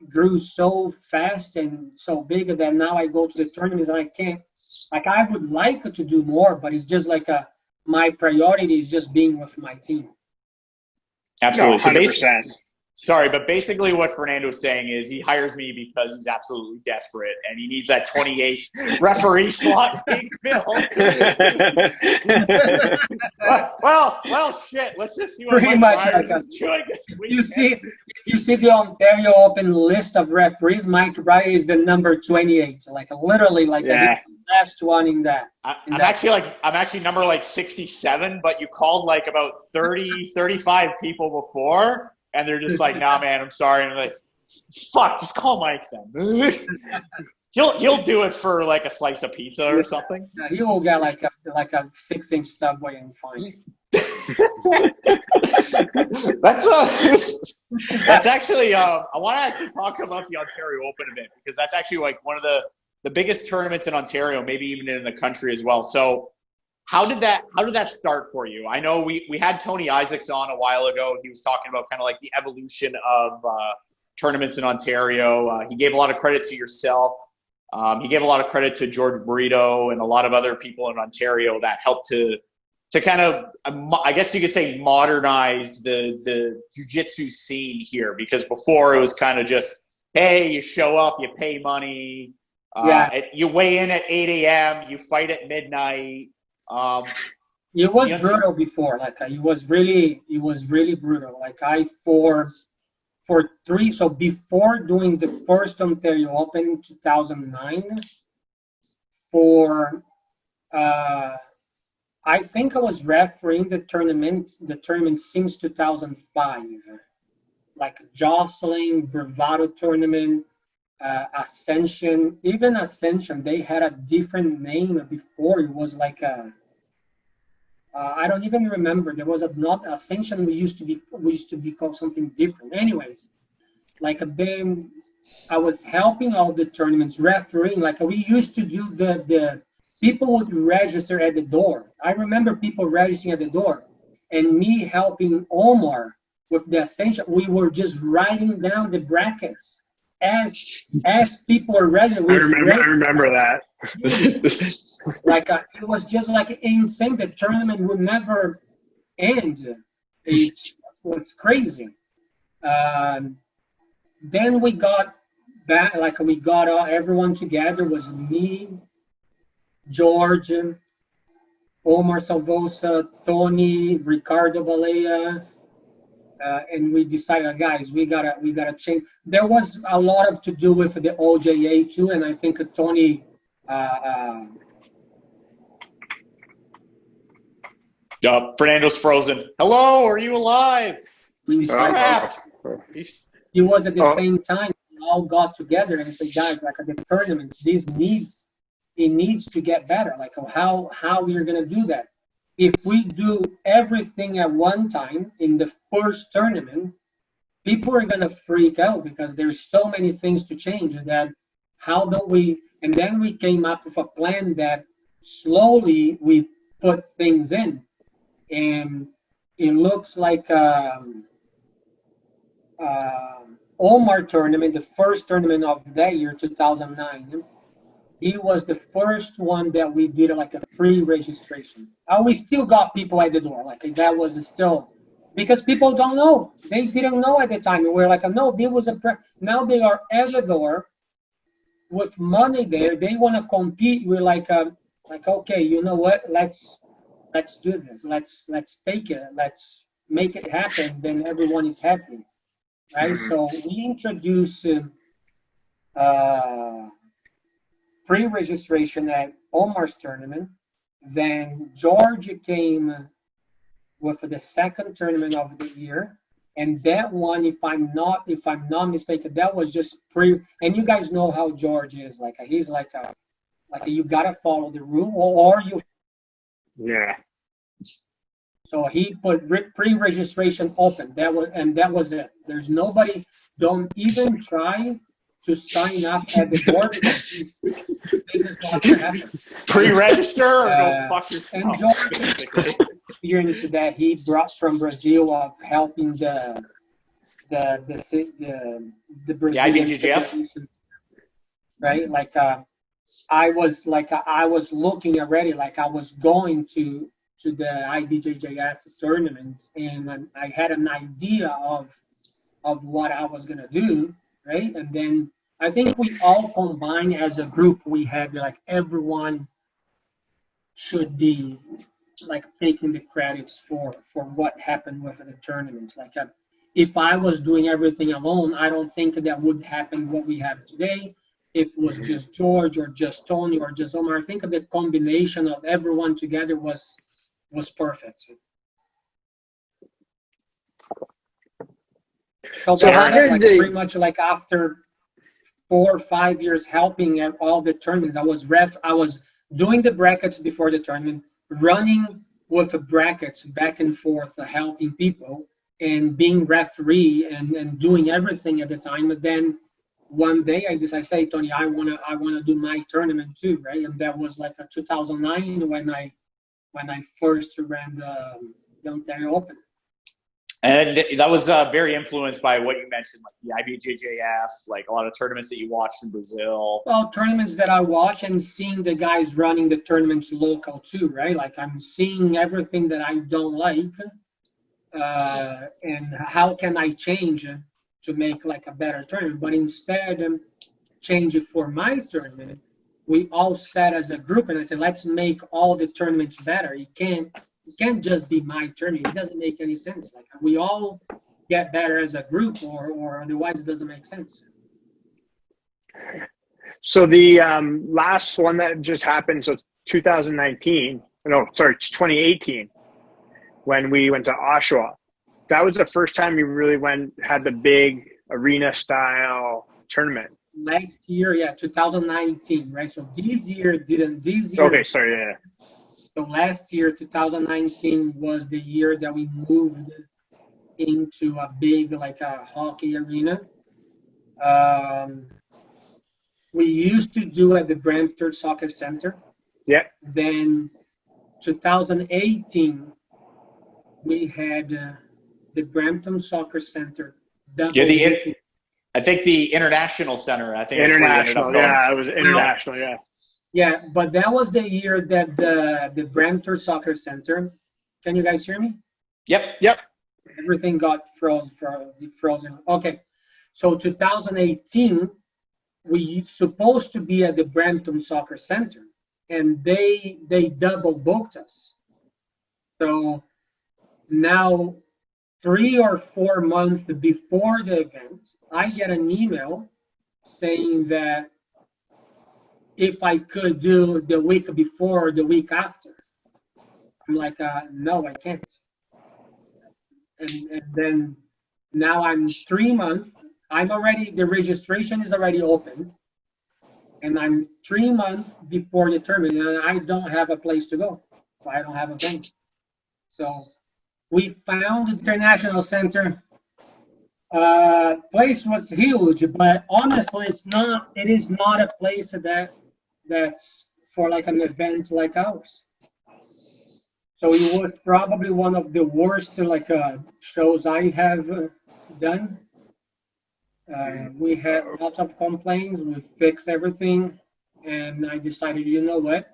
grew so fast and so big that now I go to the tournaments and I can't. Like I would like to do more, but it's just like my priority is just being with my team. Absolutely. No, 100%. Sorry, but basically what Fernando's saying is he hires me because he's absolutely desperate and he needs that 28th referee slot being filled. well, shit. Let's just see what Pretty Mike much Myers like is doing this week. You see the Ontario Open list of referees, Mike Bryer is the number 28. So like literally like the last one in that. I'm actually number like 67, but you called like about 30, 35 people before. And they're just like, nah, man, I'm sorry. And I'm like, fuck, just call Mike then. he'll do it for like a slice of pizza or something. Yeah, he will get like a 6-inch Subway and fine. That's actually I want to actually talk about the Ontario Open a bit because that's actually like one of the biggest tournaments in Ontario, maybe even in the country as well. So how did that start for you? I know we had Tony Isaacs on a while ago. He was talking about kind of like the evolution of tournaments in Ontario. He gave a lot of credit to yourself. He gave a lot of credit to George Burrito and a lot of other people in Ontario that helped to kind of, I guess you could say, modernize the jiu-jitsu scene here. Because before it was kind of just, hey, you show up, you pay money, you weigh in at 8 a.m., you fight at midnight. It was brutal before. Like it was really brutal. Like so before doing the first Ontario Open in 2009, I think I was refereeing the tournament since 2005, like Jocelyn, Bravado tournament, Ascension, even Ascension, they had a different name before. It was like I don't even remember. There was not Ascension. We used to be called something different. Anyways, like I was helping all the tournaments, refereeing. Like we used to do the people would register at the door. I remember people registering at the door, and me helping Omar with the Ascension. We were just writing down the brackets. As people are registering, I remember that. Like it was just like insane. The tournament would never end. It was crazy. Then we got back. Like we got everyone together. It was me, George, Omar Salvosa, Tony, Ricardo Balea. And we decided, guys, we gotta change. There was a lot to do with the OJA too, and I think Tony. Fernando's frozen. Hello, are you alive? It was at the same time we all got together and said, guys, like at the tournaments, it needs to get better. Like how we're gonna do that. If we do everything at one time in the first tournament, people are going to freak out because there's so many things to change. That how do we? And then we came up with a plan that slowly we put things in, and it looks like Omar tournament, the first tournament of that year, 2009. He was the first one that we did like a pre-registration. We still got people at the door. Like that was still, because people don't know. They didn't know at the time. We were like, no, there was now they are at the door with money there. They want to compete. We're like, okay, you know what? Let's do this. Let's take it. Let's make it happen. Then everyone is happy, right? Mm-hmm. So we introduced pre-registration at Omar's tournament. Then George came with the second tournament of the year, and that one, if I'm not mistaken, that was just pre. And you guys know how George is. Like he's like you gotta follow the rule, or you. Yeah. So he put pre-registration open. That was it. There's nobody. Don't even try to sign up at the door because this is not going to happen. Pre-register or go fuck yourself. And George experience that he brought from Brazil of helping the Brazilian IBJJF, right? Like I was looking already. Like I was going to the IBJJF tournaments, and I had an idea of of what I was gonna do, right? And then I think we all combined as a group. We had like everyone should be like taking the credits for what happened with the tournament. Like if I was doing everything alone, I don't think that would happen what we have today. If it was just George or just Tony or just Omar, I think the combination of everyone together was perfect. So how did like they- pretty much like after 4 or 5 years helping at all the tournaments, I was doing the brackets before the tournament, running with the brackets back and forth, helping people and being referee and doing everything at the time. But then one day I say, Tony, I wanna do my tournament too, right? And that was like a 2009 when I first ran the Ontario Open. And that was very influenced by what you mentioned, like the IBJJF, like a lot of tournaments that you watched in Brazil. Well, tournaments that I watch and seeing the guys running the tournaments local too, right? Like I'm seeing everything that I don't like, and how can I change to make like a better tournament? But instead, change it for my tournament. We all sat as a group and I said, let's make all the tournaments better. It can't just be my tournament. It doesn't make any sense. Like we all get better as a group, or otherwise it doesn't make sense. So the last one that just happened, so 2018, when we went to Oshawa, that was the first time you really had the big arena style tournament. Last year, 2019, right? So this year. Okay, sorry, yeah. So last year, 2019, was the year that we moved into a big, like a hockey arena. We used to do at the Brampton Soccer Center. Yeah. Then 2018, we had the Brampton Soccer Center. I think the International Center. I think International, yeah, it was international, yeah. Yeah, but that was the year that the Brampton Soccer Center. Can you guys hear me? Yep. Everything got frozen. Okay, so 2018, we supposed to be at the Brampton Soccer Center, and they double booked us. So now, 3 or 4 months before the event, I get an email saying that if I could do the week before or the week after. I'm like, no, I can't. And then now I'm 3 months. The registration is already open. And I'm 3 months before the tournament, and I don't have a place to go. So I don't have a venue. So we found the International Center. Place was huge, but honestly, it is not a place that's for like an event like ours. So it was probably one of the worst shows I have done. We had lots of complaints. We fixed everything, and I decided, you know what?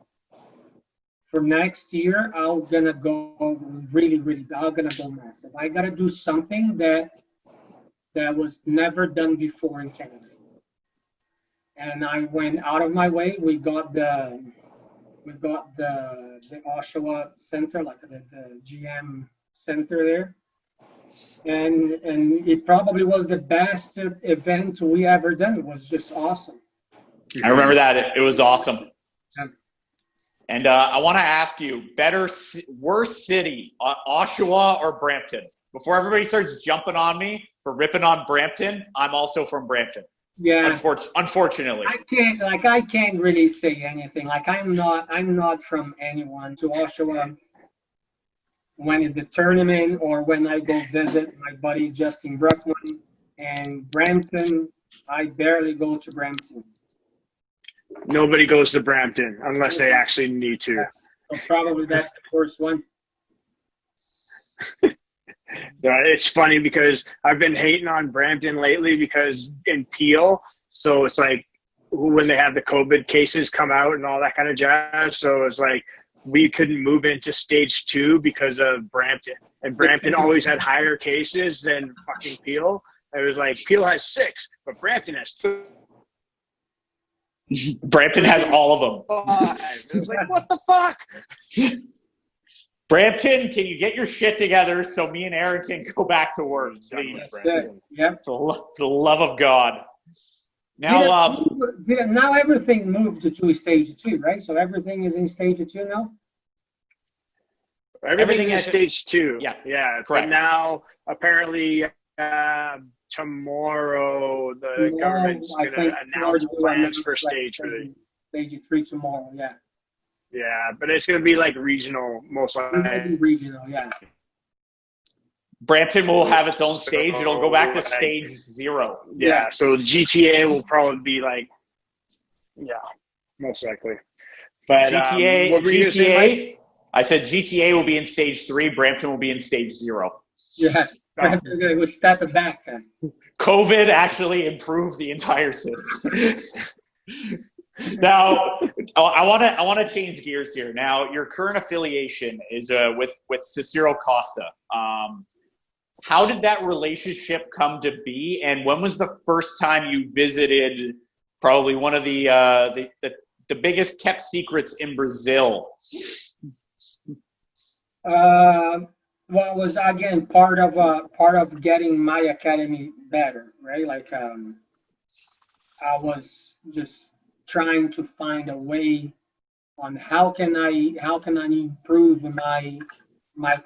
For next year, I'm gonna go really, really. I'm gonna go massive. I gotta do something that was never done before in Canada. And I went out of my way. We got the Oshawa Center, like the GM Center there, and it probably was the best event we ever done. It was just awesome. I remember that. It was awesome. And I want to ask you, worst city, Oshawa or Brampton? Before everybody starts jumping on me for ripping on Brampton, I'm also from Brampton. Yeah. Unfortunately. I can't really say anything. Like I'm not from anyone. To Oshawa, when is the tournament or when I go visit my buddy Justin Bruckman, and Brampton, I barely go to Brampton. Nobody goes to Brampton unless they actually need to. Yeah. So probably that's the first one. It's funny because I've been hating on Brampton lately because in Peel, so it's like when they have the COVID cases come out and all that kind of jazz. So it's like we couldn't move into stage 2 because of Brampton. And Brampton always had higher cases than fucking Peel. It was like Peel has 6, but Brampton has 2. Brampton has all of them. 5. It was like, what the fuck? Brampton, can you get your shit together so me and Aaron can go back to work, please? Yep. For the love of God. Now, now everything moved to stage 2, right? So everything is in stage 2 now? Everything is stage 2. Yeah, yeah. correct. But now, apparently, tomorrow the government's going to announce plans for stage 3. Stage 3 tomorrow, yeah. Yeah, but it's going to be like regional, most likely. Maybe regional, yeah. Brampton will have its own stage. It'll go back to stage 0. Yeah, so GTA will probably be like, yeah, most likely. But GTA, I said GTA will be in stage 3. Brampton will be in stage 0. Yeah, we'll step it back. COVID actually improved the entire city. Now, I want to change gears here. Now, your current affiliation is with Cicero Costa. How did that relationship come to be, and when was the first time you visited probably one of the biggest kept secrets in Brazil? Well, it was again part of getting my academy better, right? Like I was just trying to find a way on how can I improve my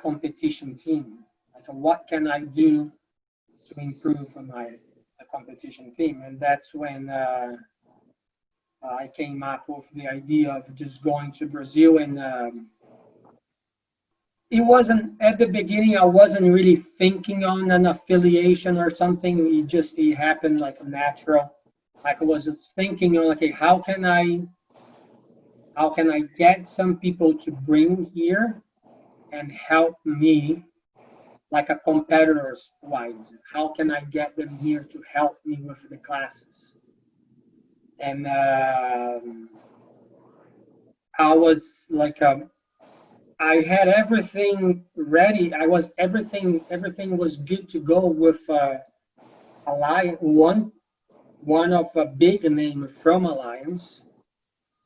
competition team. Like what can I do to improve my competition team? And that's when I came up with the idea of just going to Brazil. And it wasn't at the beginning. I wasn't really thinking on an affiliation or something. It happened like natural. Like I was just thinking, okay, how can I get some people to bring here and help me, like a competitors wise? How can I get them here to help me with the classes? And I was like, I had everything ready. Everything was good to go with Alliance, one of a big name from Alliance,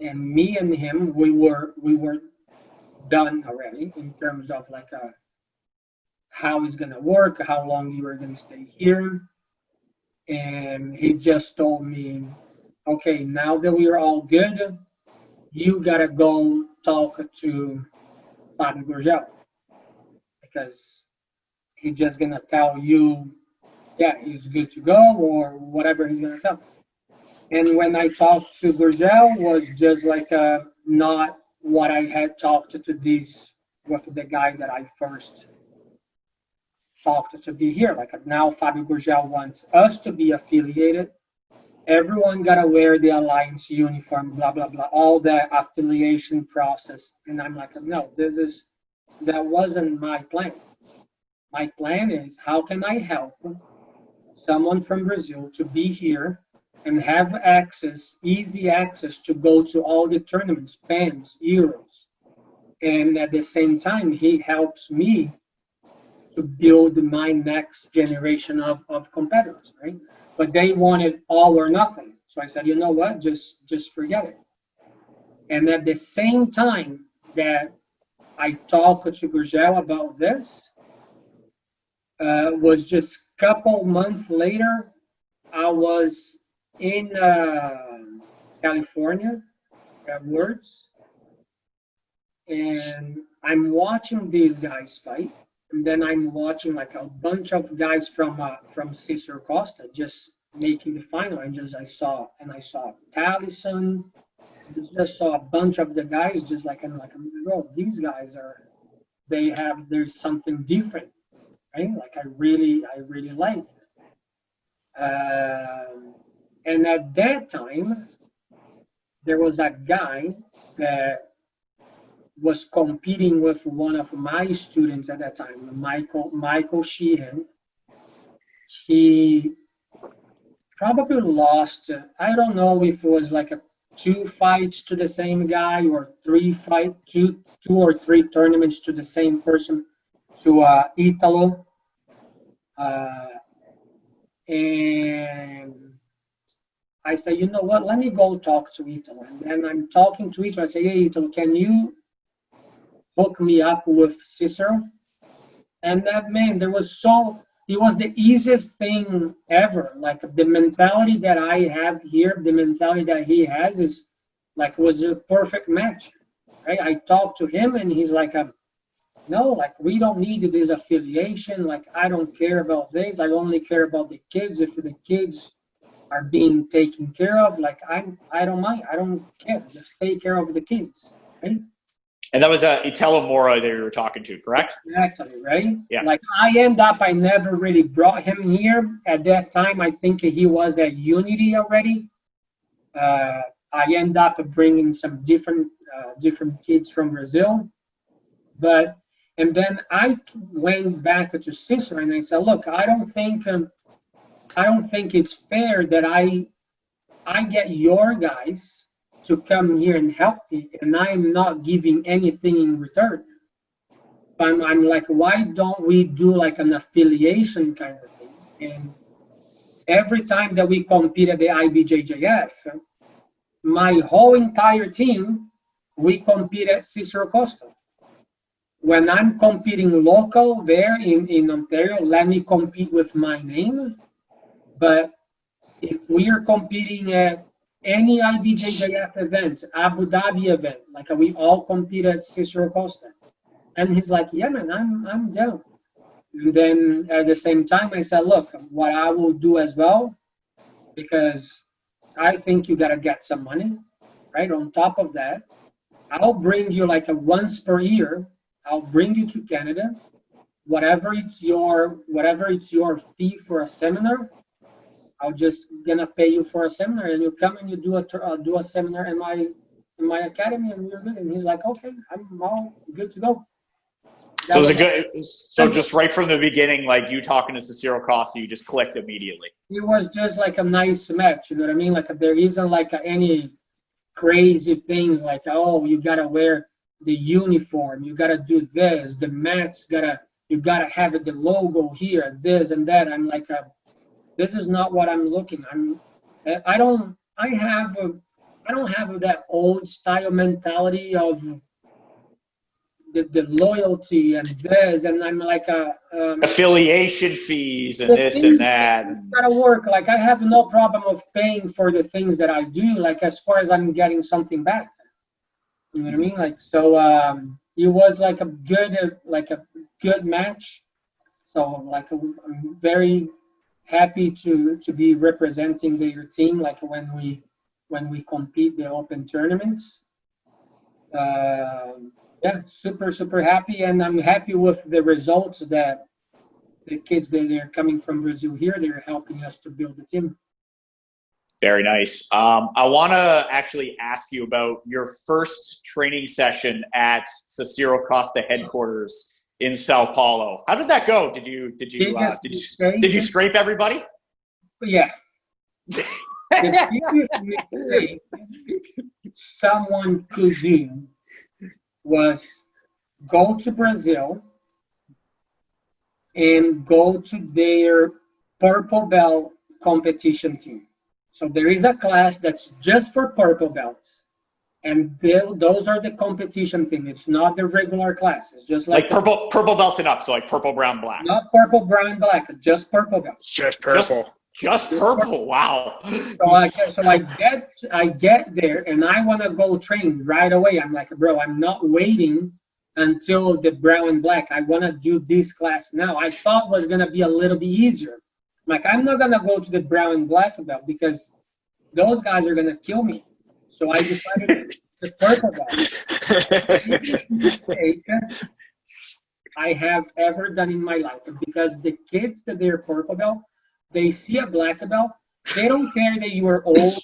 and me and him, we were done already in terms of like how it's gonna work, how long you are gonna stay here. And he just told me, okay, now that we are all good, you gotta go talk to Fábio Gurgel, because he's just gonna tell you, yeah, he's good to go, or whatever he's gonna tell. And when I talked to Gurgel, was just like not what I had talked to this with the guy that I first talked to be here. Like now, Fábio Gurgel wants us to be affiliated. Everyone gotta wear the Alliance uniform, blah blah blah, all the affiliation process. And I'm like, no, that wasn't my plan. My plan is, how can I help someone from Brazil to be here and have easy access to go to all the tournaments, Pans, Euros. And at the same time, he helps me to build my next generation of competitors, right? But they wanted all or nothing. So I said, you know what, just forget it. And at the same time that I talked to Gurgel about this, was just a couple months later, I was in California at Worlds, and I'm watching these guys fight, and then I'm watching like a bunch of guys from Cicero Costa just making the final, and I saw Tallison, just saw a bunch of the guys, just like I'm like, oh, these guys there's something different, right? Like I really like. And at that time, there was a guy that was competing with one of my students at that time, Michael Sheehan. He probably lost, I don't know if it was like 2 fights to the same guy, or 2 or 3 tournaments to the same person, to Italo. and I say, you know what? Let me go talk to Ito. And then I'm talking to Ito. I say, hey, Ito, can you hook me up with Cicero? And that man, it was the easiest thing ever. Like the mentality that I have here, the mentality that he has is like was a perfect match. Right? I talked to him and he's like, no, like we don't need this affiliation. Like I don't care about this. I only care about the kids. If the kids are being taken care of, like I don't mind. I don't care. Just take care of the kids. Right? And that was Italo Mora that you were talking to, correct? Exactly, right? Yeah. Like I never really brought him here. At that time, I think he was at Unity already. I end up bringing some different kids from Brazil. And then I went back to Cicero and I said, look, I don't think it's fair that I get your guys to come here and help me, and I'm not giving anything in return. I'm like, why don't we do like an affiliation kind of thing? And every time that we compete at the IBJJF, my whole entire team, we compete at Cicero Costa. When I'm competing local there in Ontario, let me compete with my name. But if we are competing at any IBJJF event, Abu Dhabi event, like we all compete at Cicero Costa. And he's like, yeah, man, I'm down. And then at the same time, I said, look, what I will do as well, because I think you got to get some money, right? On top of that, I'll bring you like once per year. I'll bring you to Canada. Whatever it's your fee for a seminar, I'll just gonna pay you for a seminar, and you come and you do a seminar in my academy, and we're good. And he's like, okay, I'm all good to go. So just right from the beginning, like you talking to Cicero Costa, you just clicked immediately. It was just like a nice match, you know what I mean? Like there isn't like any crazy things like, oh, you gotta wear the uniform, you gotta do this, the match you gotta have the logo here, this and that. I'm like, this is not what I'm looking. I don't have that old style mentality of the loyalty and this, and I'm like affiliation fees and this and that. Gotta work. Like I have no problem of paying for the things that I do, like as far as I'm getting something back. You know what I mean? Like so, it was like a good match. So like I'm very happy to be representing their team. Like when we compete the open tournaments. Yeah, super happy, and I'm happy with the results that the kids that are coming from Brazil here, they're helping us to build the team. Very nice. I want to actually ask you about your first training session at Cicero Costa headquarters in Sao Paulo. How did that go? Did you scrape everybody? Yeah. The biggest mistake someone could do was go to Brazil and go to their purple belt competition team. So there is a class that's just for purple belts, and those are the competition team. It's not the regular class. It's just like purple belts and up, so like purple, brown, black. Not purple, brown, black. Just purple belts. Just purple. Just purple. Wow. So I get there and I want to go train right away. I'm like, bro, I'm not waiting until the brown and black. I want to do this class now. I thought it was going to be a little bit easier. I'm like, I'm not going to go to the brown and black belt because those guys are going to kill me. So I decided the purple belt. The biggest mistake I have ever done in my life, because the kids that they're purple belt, they see a black belt. They don't care that you are old.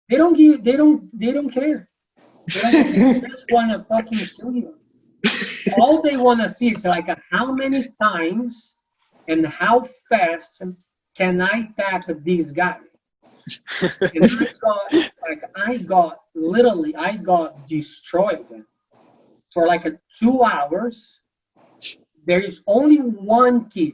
They don't care. They just want to fucking kill you. All they want to see is like how many times and how fast can I tap these guys. And I got destroyed for like 2 hours. There is only one kid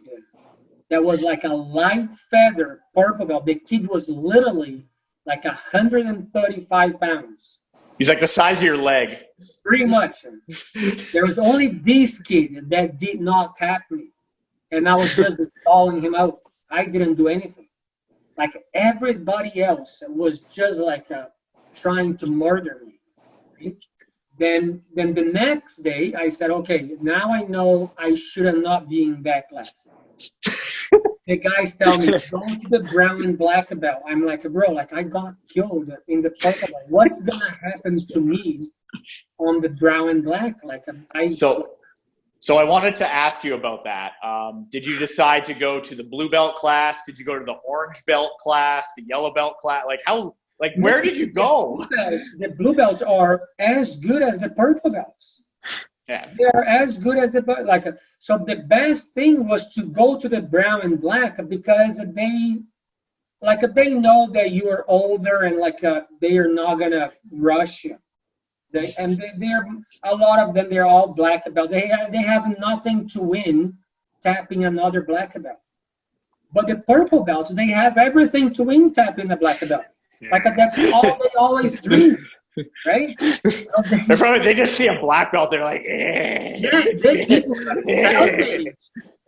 that was like a light feather purple belt. The kid was literally like 135 pounds. He's like the size of your leg. Pretty much. There was only this kid that did not tap me. And I was just stalling him out. I didn't do anything. Like everybody else was just like trying to murder me. Right? Then the next day, I said, okay, now I know I should not be in that class. The guys tell me, go to the brown and black belt. I'm like, bro, like I got killed in the purple belt. What's going to happen to me on the brown and black? Like So I wanted to ask you about that. Did you decide to go to the blue belt class? Did you go to the orange belt class, the yellow belt class? Like where did you go? The blue belts are as good as the purple belts. Yeah. They're as good as the so the best thing was to go to the brown and black because they know that you are older and they are not gonna rush you. They're a lot of them. They're all black belt. They have nothing to win tapping another black belt. But the purple belts, they have everything to win tapping the black belt. Like that's all they always dream, right? They just see a black belt, they're like, eh. Yeah, they people are fascinating.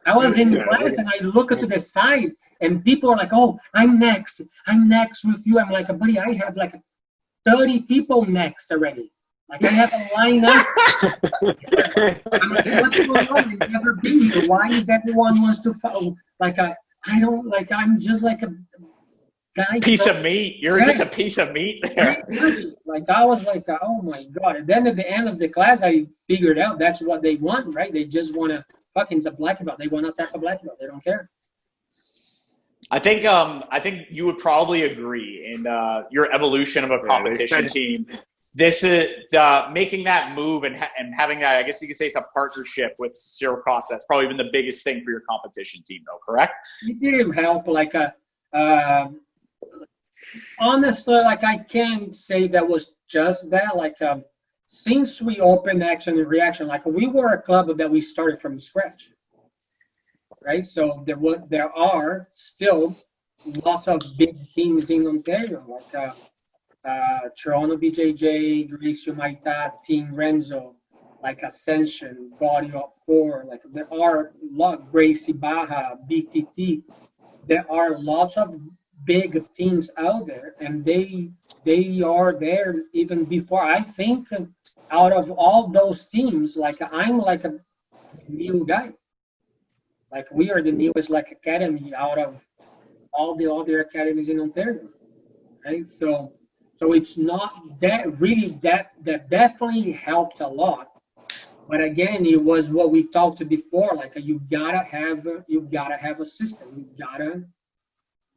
I was in class and I look to the side and people are like, oh, I'm next with you. I'm like, buddy, I have like 30 people next already. Like I have a lineup. I'm like, what's going on? You've never been here. Why is everyone wants to follow? Like I don't like. I'm just like a guy. Piece of meat. You're just a piece of meat there. Like I was like, oh my god. And then at the end of the class, I figured out that's what they want, right? They just want to fucking a black belt. They want to tap a black belt. They don't care. I think you would probably agree in your evolution of a competition team. This is making that move and having that, I guess you could say it's a partnership with Zero Cross. That's probably been the biggest thing for your competition team, though, correct? It did help. Honestly, I can't say that was just that. Since we opened Action and Reaction, we were a club that we started from scratch, right? So there are still lots of big teams in Ontario, Toronto BJJ, Gracie Maita, Team Renzo, Ascension, Body of 4. There are a lot, Gracie Baja, BTT. There are lots of big teams out there, and they are there even before. I think out of all those teams, I'm a new guy. We are the newest academy out of all the other academies in Ontario, right? So it's not that really that definitely helped a lot. But again, it was what we talked before. You gotta have a system.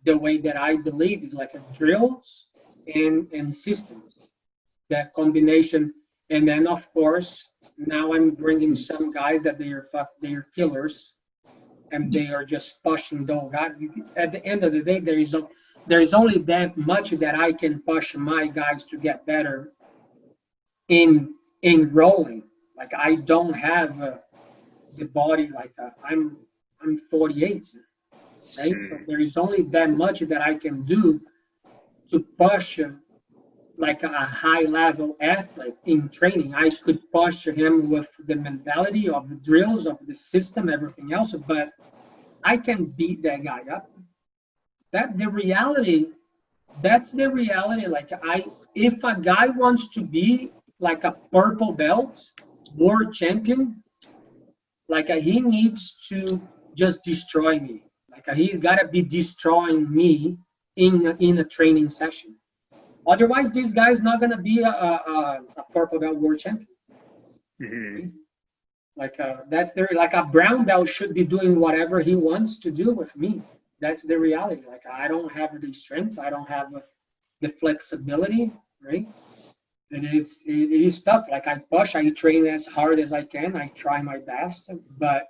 The way that I believe is drills and systems. That combination, and then of course now I'm bringing some guys that they are killers, and they are just pushing those guys. At the end of the day, there is only that much that I can push my guys to get better in rolling. I don't have the body I'm 48, right? So there is only that much that I can do to push a high level athlete in training. I could push him with the mentality of the drills, of the system, everything else, but I can beat that guy up. That's the reality. If a guy wants to be a purple belt world champion, he needs to just destroy me. He's gotta be destroying me in a training session. Otherwise, this guy's not gonna be a purple belt world champion. Mm-hmm. That's a brown belt should be doing whatever he wants to do with me. That's the reality. I don't have the strength. I don't have the flexibility, right? It is tough. I push. I train as hard as I can. I try my best, but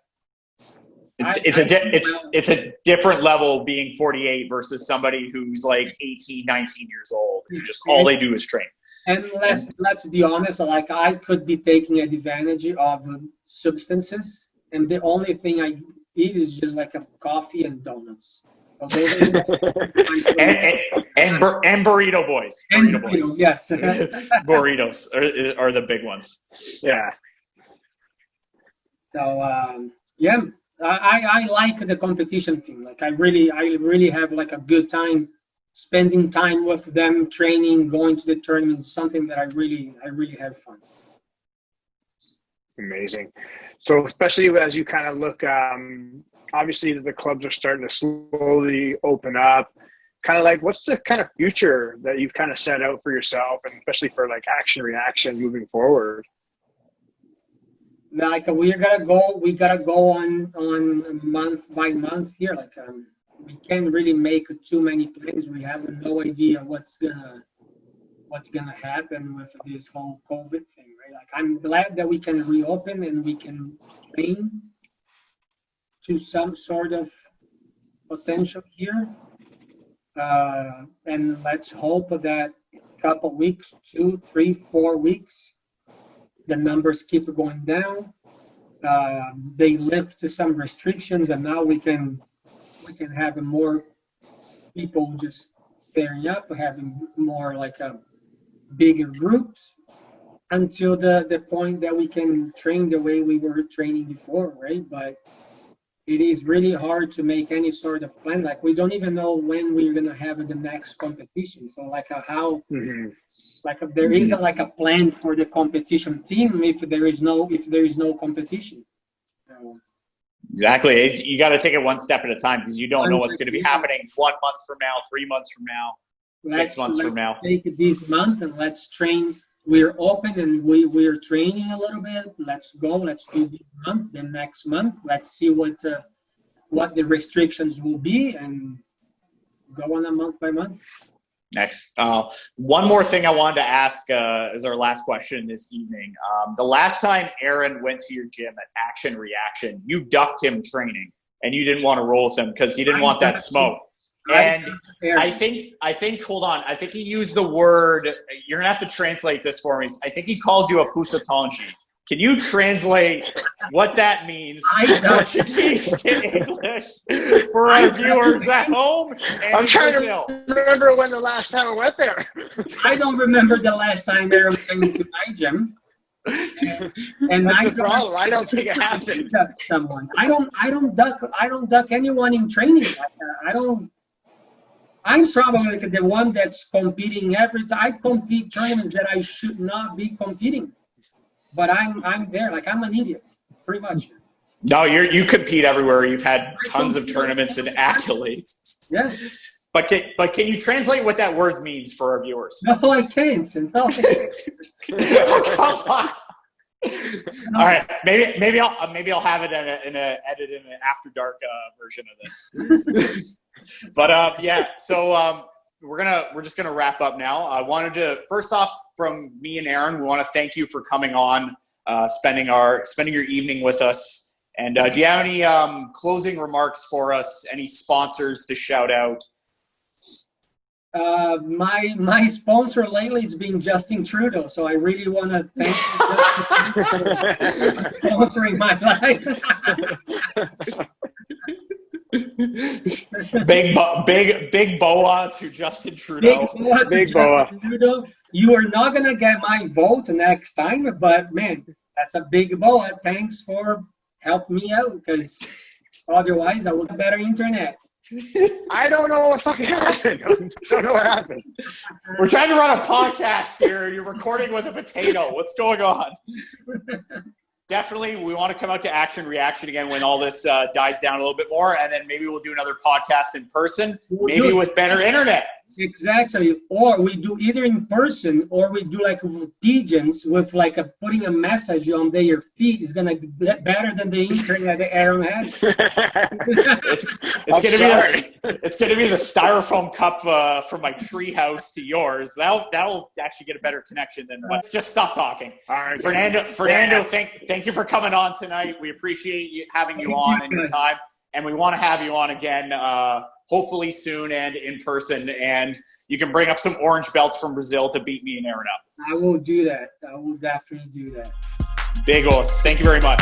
it's a different level being 48 versus somebody who's 18, 19 years old. Who just all they do is train. And let's be honest. I could be taking advantage of substances, and the only thing eat is just like a coffee and donuts. So and burrito boys. And Burrito boys. yes. Burritos are the big ones. Yeah. So yeah, I like the competition thing. Like I really have like a good time spending time with them, training, going to the tournament. Something that I really have fun. Amazing. So especially as you kind of look, obviously the clubs are starting to slowly open up. Kind of like, what's the kind of future that you've kind of set out for yourself, and especially for like action reaction moving forward? Like we gotta go on month by month here. Like we can't really make too many plans. We have no idea what's gonna happen with this whole COVID thing, right? Like I'm glad that we can reopen and we can train to some sort of potential here. And let's hope that a couple weeks, 2, 3, 4 weeks, the numbers keep going down. They lift some restrictions, and now we can have more people just pairing up, having more like a bigger groups until the point that we can train the way we were training before, right? But it is really hard to make any sort of plan. Like we don't even know when we're gonna have the next competition. So like how like if there isn't like a plan for the competition team if there is no competition. So, exactly. You got to take it one step at a time because you don't know what's going to be happening 1 month from now, 3 months from now, 6 months from now. Take this month and let's train. We're open and we're training a little bit. Let's go. Let's do this month. Then next month, let's see what the restrictions will be and go on a month by month. Next. One more thing I wanted to ask as our last question this evening. The last time Aaron went to your gym at Action Reaction, you ducked him training and you didn't want to roll with him because you didn't want that smoke. And I think, hold on. I think he used the word, you're going to have to translate this for me. I think he called you a pusatonji. Can you translate what that means in Portuguese to English for our viewers at home and I'm trying Brazil? to remember when the last time I went there. I don't remember the last time Aaron came to my gym. And that's the problem. I don't think it happened. Duck someone. I don't duck anyone in training. I'm probably the one that's competing every time. I compete tournaments that I should not be competing, but I'm there. Like I'm an idiot, pretty much. No, you compete everywhere. You've had tons of tournaments and accolades. Yes. But can you translate what that word means for our viewers? No, I can't. No. Come on. All right, maybe I'll have it in an after dark version of this. But yeah, so we're just gonna wrap up now. I wanted to first off, from me and Aaron, we want to thank you for coming on, spending your evening with us. And do you have any closing remarks for us? Any sponsors to shout out? My sponsor lately has been Justin Trudeau, so I really want to thank you for sponsoring my life. big boa to Justin Trudeau. Big boa. Trudeau. You are not gonna get my vote next time, but man, that's a big boa. Thanks for helping me out, because otherwise I would have better internet. I don't know what fucking happened. I don't know what happened. We're trying to run a podcast here. You're recording with a potato. What's going on? Definitely, we want to come out to Action Reaction again when all this dies down a little bit more, and then maybe we'll do another podcast in person, maybe with better internet. Exactly. Or we do either in person, or we do like pigeons with like putting a message on their feet is gonna be better than the internet that Aaron had. It's gonna be the styrofoam cup from my tree house to yours. That'll actually get a better connection than. Let's just stop talking. All right, Fernando, thank you for coming on tonight. We appreciate having you on and your time, and we want to have you on again. Hopefully soon and in person, and you can bring up some orange belts from Brazil to beat me and Aaron up. I will do that. I will definitely do that. Big os. Thank you very much.